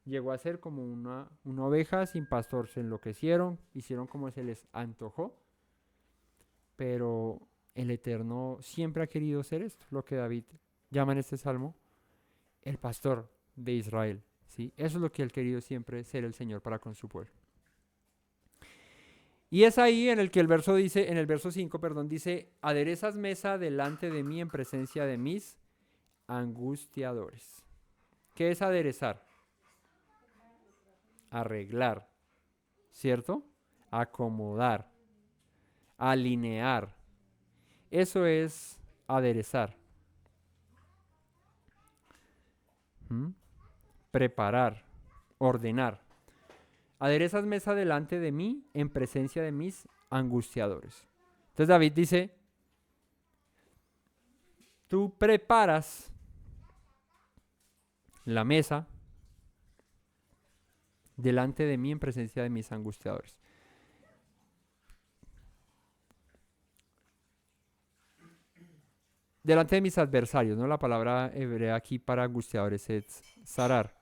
llegó a ser como una oveja sin pastor. Se enloquecieron, hicieron como se les antojó. Pero el Eterno siempre ha querido ser esto, lo que David llama en este salmo, el pastor de Israel. ¿Sí? Eso es lo que él ha querido siempre ser el Señor para con su pueblo. Y es ahí en el que el verso 5, dice, aderezas mesa delante de mí en presencia de mis angustiadores. ¿Qué es aderezar? Arreglar, ¿cierto? Acomodar. alinear. Eso es aderezar. ¿Mm? Preparar, ordenar. Aderezas mesa delante de mí en presencia de mis angustiadores. Entonces David dice, tú preparas la mesa delante de mí en presencia de mis angustiadores. Delante de mis adversarios, ¿no? La palabra hebrea aquí para angustiadores es zarar,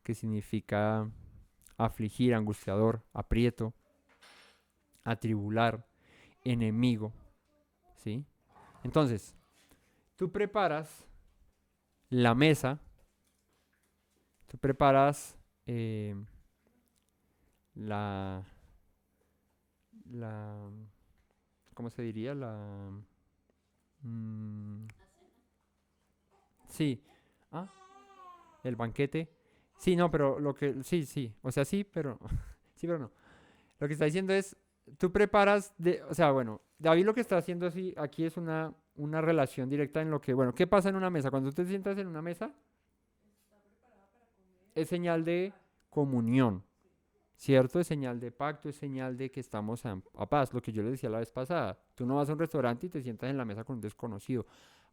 que significa afligir, angustiador, aprieto, atribular, enemigo, ¿sí? Entonces, tú preparas la mesa, tú preparas la, la, ¿cómo se diría? Mm, sí, ah, el banquete. Sí, no, pero sí, o sea, sí, pero, sí, pero no. Lo que está diciendo es, tú preparas, o sea, bueno, David lo que está haciendo así, aquí es una relación directa en lo que, bueno, ¿qué pasa en una mesa? Cuando tú te sientas en una mesa, es señal de comunión, ¿cierto? Es señal de pacto, es señal de que estamos a paz, lo que yo les decía la vez pasada. Tú no vas a un restaurante y te sientas en la mesa con un desconocido,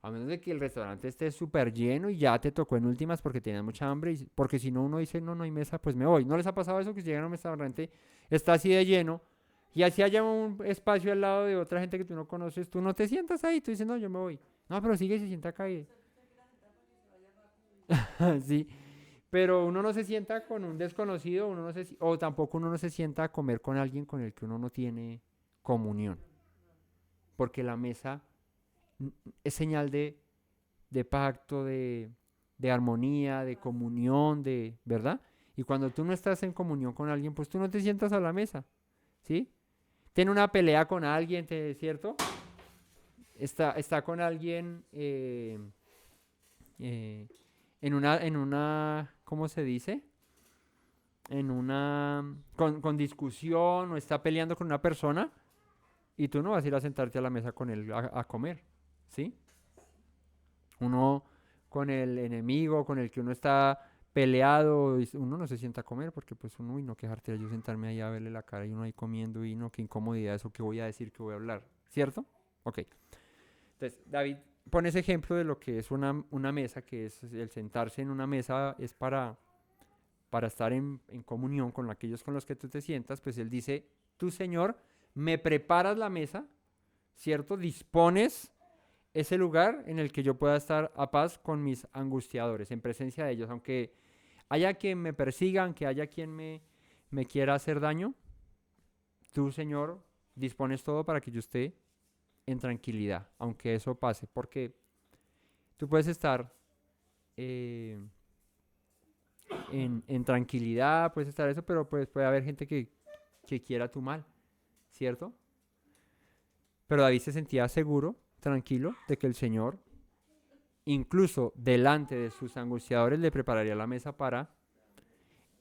a menos de que el restaurante esté súper lleno y ya te tocó en últimas porque tenías mucha hambre, porque si no uno dice, no, no hay mesa, pues me voy. ¿No les ha pasado eso que si llegan a un restaurante, está así de lleno y así haya un espacio al lado de otra gente que tú no conoces, tú no te sientas ahí, tú dices, no, yo me voy. No, pero sigue y se sienta acá y... sí. Pero uno no se sienta con un desconocido, o tampoco uno no se sienta a comer con alguien con el que uno no tiene comunión. Porque la mesa es señal de pacto, de armonía, de comunión, ¿verdad? Y cuando tú no estás en comunión con alguien, pues tú no te sientas a la mesa, ¿sí? Tiene una pelea con alguien, ¿cierto? Está con alguien eh, ¿cómo se dice? Con discusión o está peleando con una persona y tú no vas a ir a sentarte a la mesa con él a comer, ¿sí? Uno con el enemigo, con el que uno está peleado, uno no se sienta a comer porque pues uno, y no quejarte yo sentarme ahí a verle la cara y uno ahí comiendo y no, qué incomodidad eso, qué voy a decir, qué voy a hablar, ¿cierto? Ok. Entonces, David pone ese ejemplo de lo que es una mesa, que es el sentarse en una mesa es para estar en comunión con aquellos con los que tú te sientas, pues él dice, tú Señor, me preparas la mesa, ¿cierto? Dispones ese lugar en el que yo pueda estar a paz con mis angustiadores, en presencia de ellos, aunque haya quien me persiga, aunque haya quien me quiera hacer daño, tú Señor, dispones todo para que yo esté en tranquilidad, aunque eso pase, porque tú puedes estar en tranquilidad, puedes estar eso, pero pues puede haber gente que quiera tu mal, ¿cierto? Pero David se sentía seguro, tranquilo, de que el Señor, incluso delante de sus angustiadores, le prepararía la mesa para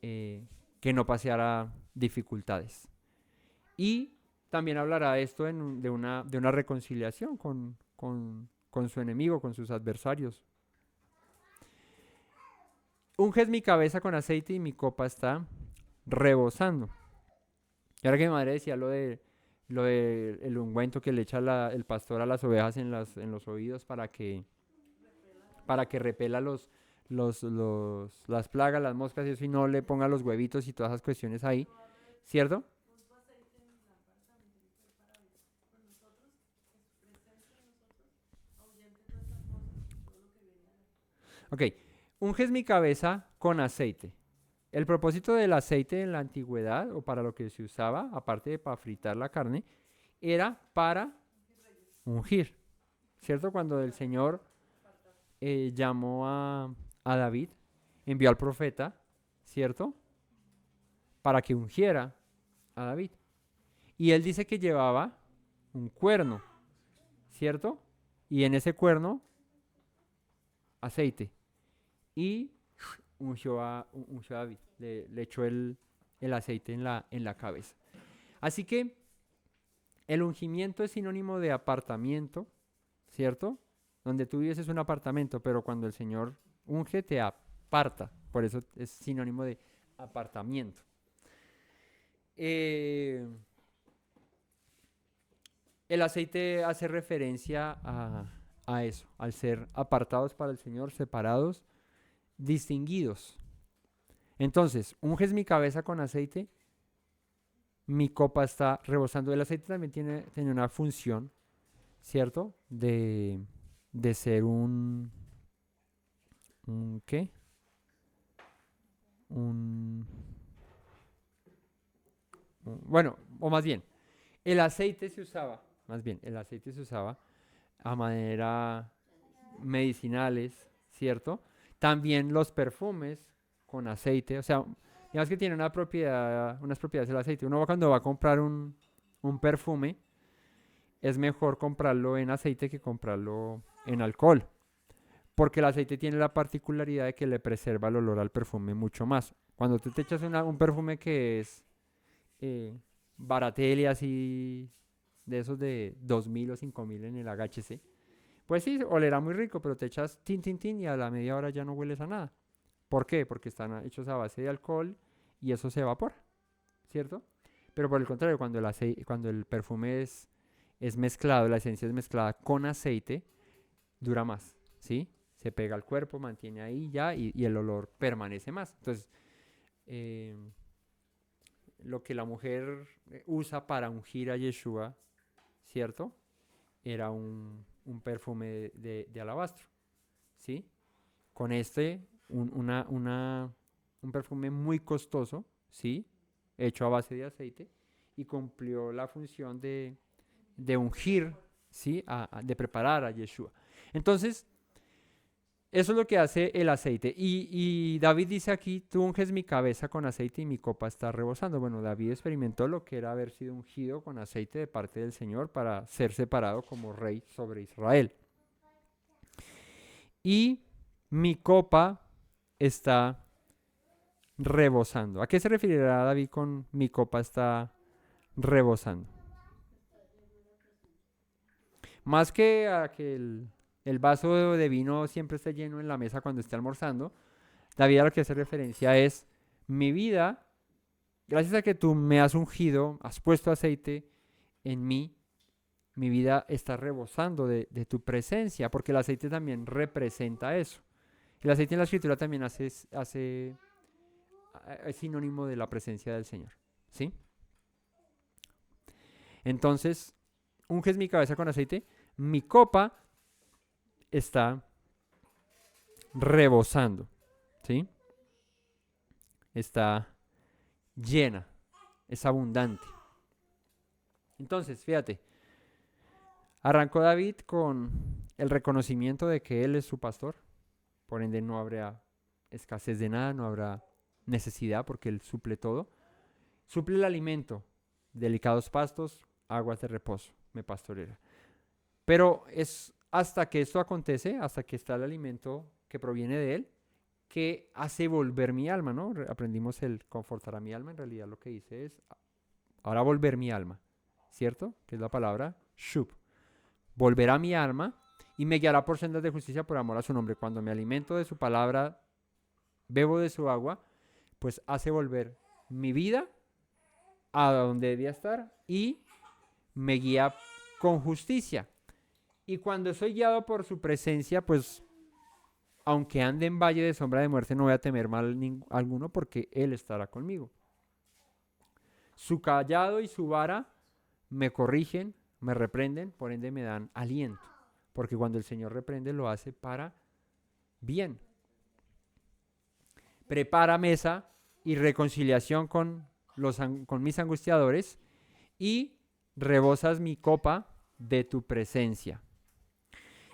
que no paseara dificultades. Y también hablará esto de una reconciliación con su enemigo, con sus adversarios. Unges mi cabeza con aceite y mi copa está rebosando. Y ahora que mi madre decía lo de el ungüento que le echa el pastor a las ovejas en los oídos para que repela las plagas, las moscas y eso y no le ponga los huevitos y todas esas cuestiones ahí, ¿cierto? Ok, unges mi cabeza con aceite. El propósito del aceite en la antigüedad, o para lo que se usaba, aparte de para fritar la carne, era para ungir, ¿cierto? Cuando el Señor llamó a David, envió al profeta, ¿cierto? Para que ungiera a David. Y él dice que llevaba un cuerno, ¿cierto? Y en ese cuerno, aceite. Y ungió a David, le echó el aceite en la cabeza. Así que El ungimiento es sinónimo de apartamiento, ¿cierto? Donde tú vives es un apartamento, pero cuando el Señor unge te aparta. Por eso es sinónimo de apartamiento. Eh, el aceite hace referencia a eso, al ser apartados para el Señor, separados, distinguidos. Entonces, unges mi cabeza con aceite, mi copa está rebosando. El aceite también tiene una función, ¿cierto? De ser ¿qué? Bueno, o más bien, el aceite se usaba, a manera medicinales, ¿cierto? También los perfumes con aceite, o sea, digamos que tiene unas propiedades el aceite. Uno cuando va a comprar un perfume, es mejor comprarlo en aceite que comprarlo en alcohol, porque el aceite tiene la particularidad de que le preserva el olor al perfume mucho más. Cuando tú te echas un perfume que es Baratelli así, de esos de 2000 o 5000 en el HC, pues sí, olerá muy rico, pero te echas tin, tin, tin y a la media hora ya no hueles a nada. ¿Por qué? Porque están hechos a base de alcohol y eso se evapora, ¿cierto? Pero por el contrario, cuando el perfume es mezclado, la esencia es mezclada con aceite, dura más, ¿sí? Se pega al cuerpo, mantiene ahí ya y el olor permanece más. Entonces, lo que la mujer usa para ungir a Yeshua, ¿cierto? Era un perfume de alabastro, ¿sí? Con un perfume muy costoso, ¿sí? Hecho a base de aceite y cumplió la función de ungir, ¿sí? De preparar a Yeshua. Entonces, eso es lo que hace el aceite. Y David dice aquí, tú unges mi cabeza con aceite y mi copa está rebosando. Bueno, David experimentó lo que era haber sido ungido con aceite de parte del Señor para ser separado como rey sobre Israel. Y mi copa está rebosando. ¿A qué se referirá David con mi copa está rebosando? Más que a que el vaso de vino siempre esté lleno en la mesa cuando esté almorzando, David a lo que hace referencia es mi vida, gracias a que tú me has ungido, has puesto aceite en mí, mi vida está rebosando de tu presencia, porque el aceite también representa eso. El aceite en la escritura también es sinónimo de la presencia del Señor, ¿sí? Entonces, unges mi cabeza con aceite, mi copa está rebosando, ¿sí? Está llena, es abundante. Entonces, fíjate, arrancó David con el reconocimiento de que él es su pastor, por ende no habrá escasez de nada, no habrá necesidad porque él suple todo. Suple el alimento, delicados pastos, aguas de reposo, me pastoreará. Pero es hasta que esto acontece, hasta que está el alimento que proviene de él, que hace volver mi alma, ¿no? Aprendimos el confortar a mi alma, en realidad lo que dice es, ahora volver mi alma, ¿cierto? Que es la palabra shub. Volverá mi alma y me guiará por sendas de justicia por amor a su nombre. Cuando me alimento de su palabra, bebo de su agua, pues hace volver mi vida a donde debía estar y me guía con justicia. Y cuando soy guiado por su presencia, pues aunque ande en valle de sombra de muerte, no voy a temer mal alguno porque Él estará conmigo. Su callado y su vara me corrigen, me reprenden, por ende me dan aliento. Porque cuando el Señor reprende, lo hace para bien. Prepara mesa y reconciliación con mis angustiadores y rebosas mi copa de tu presencia.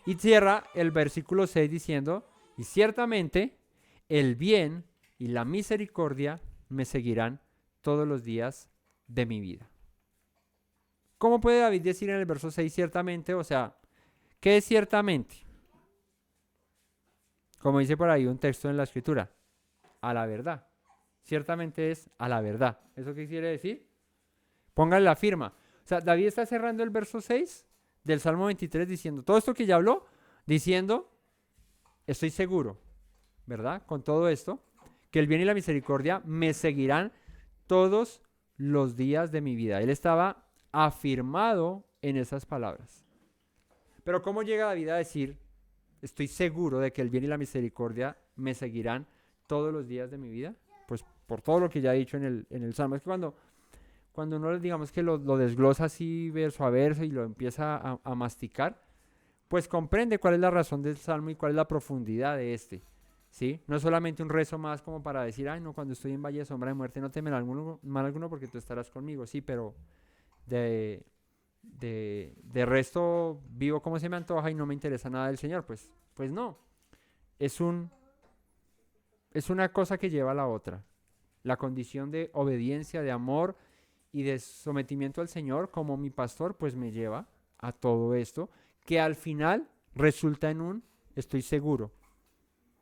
Y cierra el versículo 6 diciendo, y ciertamente el bien y la misericordia me seguirán todos los días de mi vida. ¿Cómo puede David decir en el verso 6 ciertamente? O sea, ¿qué es ciertamente? Como dice por ahí un texto en la escritura, a la verdad. Ciertamente es a la verdad. ¿Eso qué quiere decir? Pónganle la firma. O sea, David está cerrando el verso 6 del Salmo 23 diciendo, todo esto que ya habló, diciendo, estoy seguro, ¿verdad? Con todo esto, que el bien y la misericordia me seguirán todos los días de mi vida. Él estaba afirmado en esas palabras. Pero ¿cómo llega David a decir, estoy seguro de que el bien y la misericordia me seguirán todos los días de mi vida? Pues por todo lo que ya he dicho en el Salmo. Es que cuando uno, digamos que lo desglosa así verso a verso y lo empieza a masticar, pues comprende cuál es la razón del Salmo y cuál es la profundidad de este. ¿Sí? No es solamente un rezo más como para decir, ay no, cuando estoy en valle de sombra de muerte no temeré mal alguno porque tú estarás conmigo. Sí, pero de resto vivo como se me antoja y no me interesa nada del Señor. Pues no. Es una cosa que lleva a la otra. La condición de obediencia, de amor y de sometimiento al Señor como mi pastor, pues me lleva a todo esto, que al final resulta en estoy seguro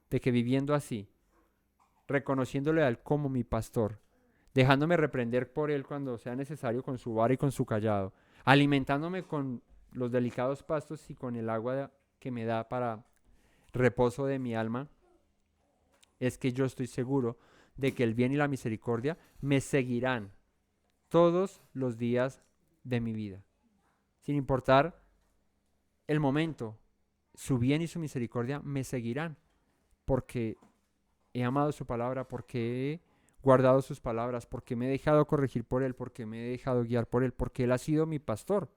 de que viviendo así, reconociéndole a Él como mi pastor, dejándome reprender por Él cuando sea necesario con su vara y con su callado, alimentándome con los delicados pastos y con el agua que me da para reposo de mi alma, es que yo estoy seguro de que el bien y la misericordia me seguirán todos los días de mi vida, sin importar el momento. Su bien y su misericordia me seguirán porque he amado su palabra, porque he guardado sus palabras, porque me he dejado corregir por Él, porque me he dejado guiar por Él, porque Él ha sido mi pastor.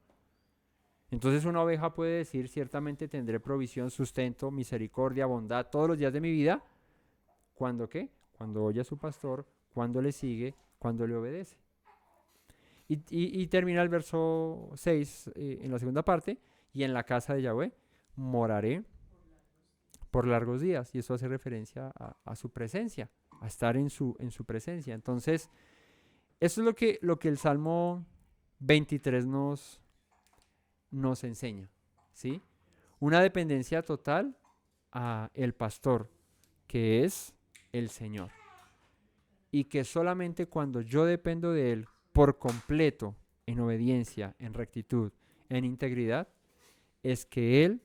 Entonces una oveja puede decir, ciertamente tendré provisión, sustento, misericordia, bondad todos los días de mi vida. ¿Cuándo qué? Cuando oye a su pastor, cuando le sigue, cuando le obedece. Y termina el verso 6 en la segunda parte, y en la casa de Yahweh moraré por largos días. Y eso hace referencia a su presencia, a estar en su presencia. Entonces, eso es lo que el Salmo 23 nos enseña, ¿sí? Una dependencia total a el pastor, que es el Señor. Y que solamente cuando yo dependo de Él por completo, en obediencia, en rectitud, en integridad, es que Él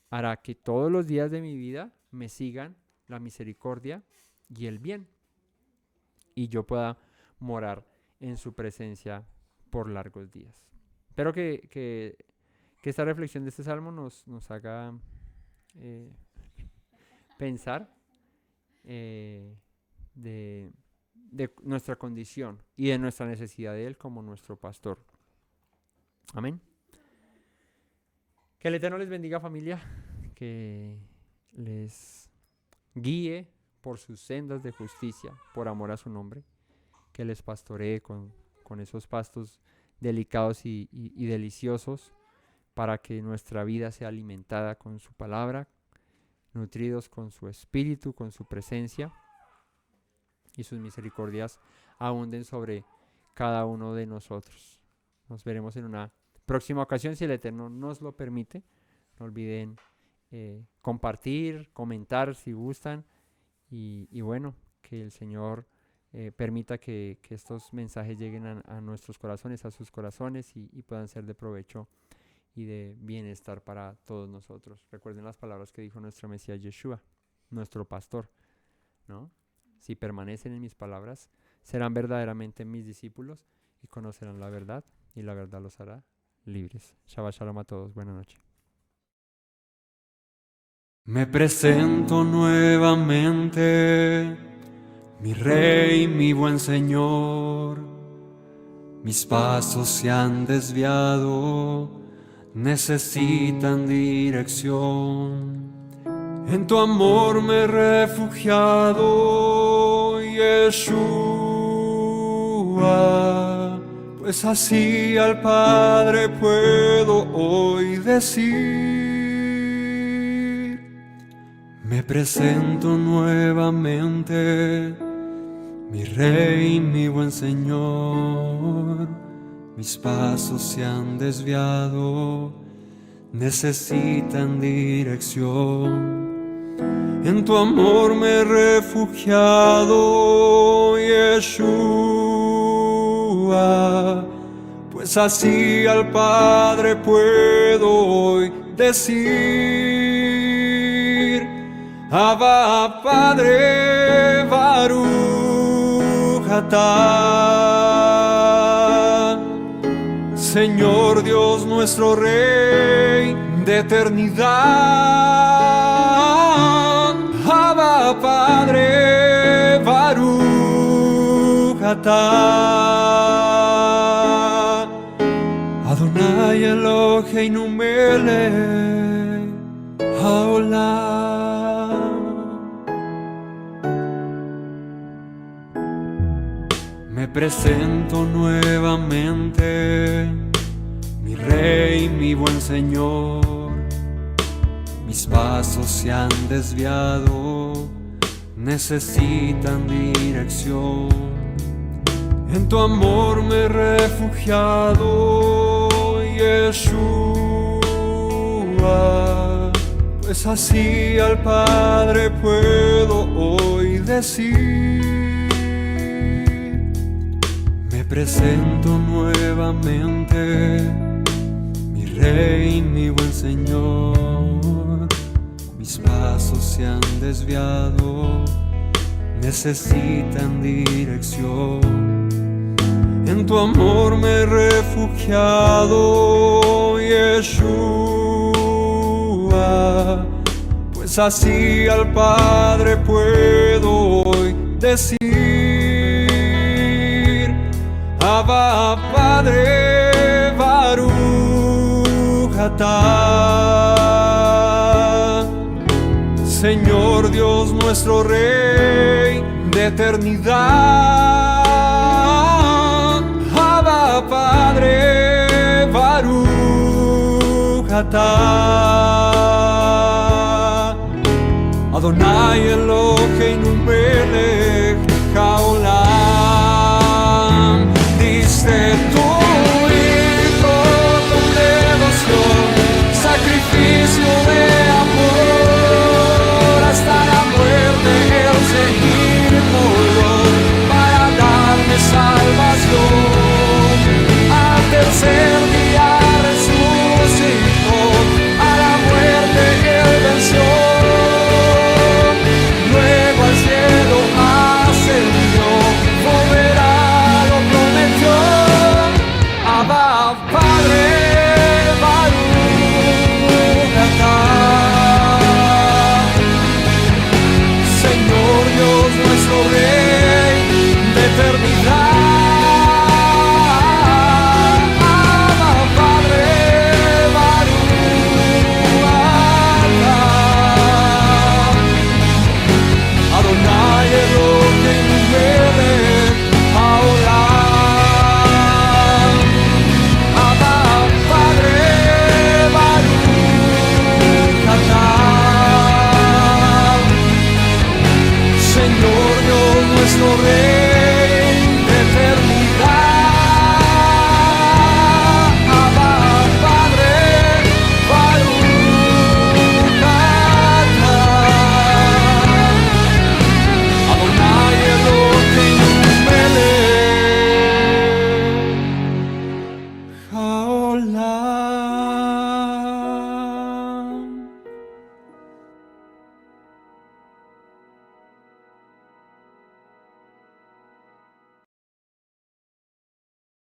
hará que todos los días de mi vida me sigan la misericordia y el bien, y yo pueda morar en su presencia por largos días. Espero que esta reflexión de este salmo nos haga pensar de nuestra condición y de nuestra necesidad de Él como nuestro pastor. Amén. Que el Eterno les bendiga, familia, que les guíe por sus sendas de justicia, por amor a su nombre, que les pastoree con esos pastos delicados y deliciosos, para que nuestra vida sea alimentada con su palabra, nutridos con su espíritu, con su presencia, y sus misericordias abunden sobre cada uno de nosotros. Nos veremos en una próxima ocasión, si el Eterno nos lo permite. No olviden compartir, comentar si gustan, y bueno, que el Señor permita que estos mensajes lleguen a nuestros corazones, a sus corazones, y puedan ser de provecho y de bienestar para todos nosotros. Recuerden las palabras que dijo nuestro Mesías Yeshua, nuestro pastor, ¿no? Si permanecen en mis palabras, serán verdaderamente mis discípulos y conocerán la verdad, y la verdad los hará libres. Shabbat Shalom a todos. Buenas noches. Me presento nuevamente, mi Rey, mi buen Señor. Mis pasos se han desviado, necesitan dirección. En tu amor me he refugiado, Yeshua, pues así al Padre puedo hoy decir. Me presento nuevamente, mi Rey, mi buen Señor. Mis pasos se han desviado, necesitan dirección. En tu amor me he refugiado, Yeshua, pues así al Padre puedo hoy decir: Abba, Padre, Baruch atah. Señor Dios nuestro Rey de eternidad, Abba, Padre, Baruch atah. Adonai Eloheinu melech haolam. Me presento nuevamente, mi Rey, mi buen Señor. Mis pasos se han desviado, necesitan dirección. En tu amor me he refugiado, Yeshua, pues así al Padre puedo hoy decir: me presento nuevamente, mi Rey, mi buen Señor. Mis pasos se han desviado, necesitan dirección. En tu amor me he refugiado, Yeshua, pues así al Padre puedo hoy decir: Abba, Padre, Baruch atah. Señor Dios nuestro Rey de eternidad, Abba, Padre, Baruch atah. Adonai Eloheinu melech haolam. Diste tú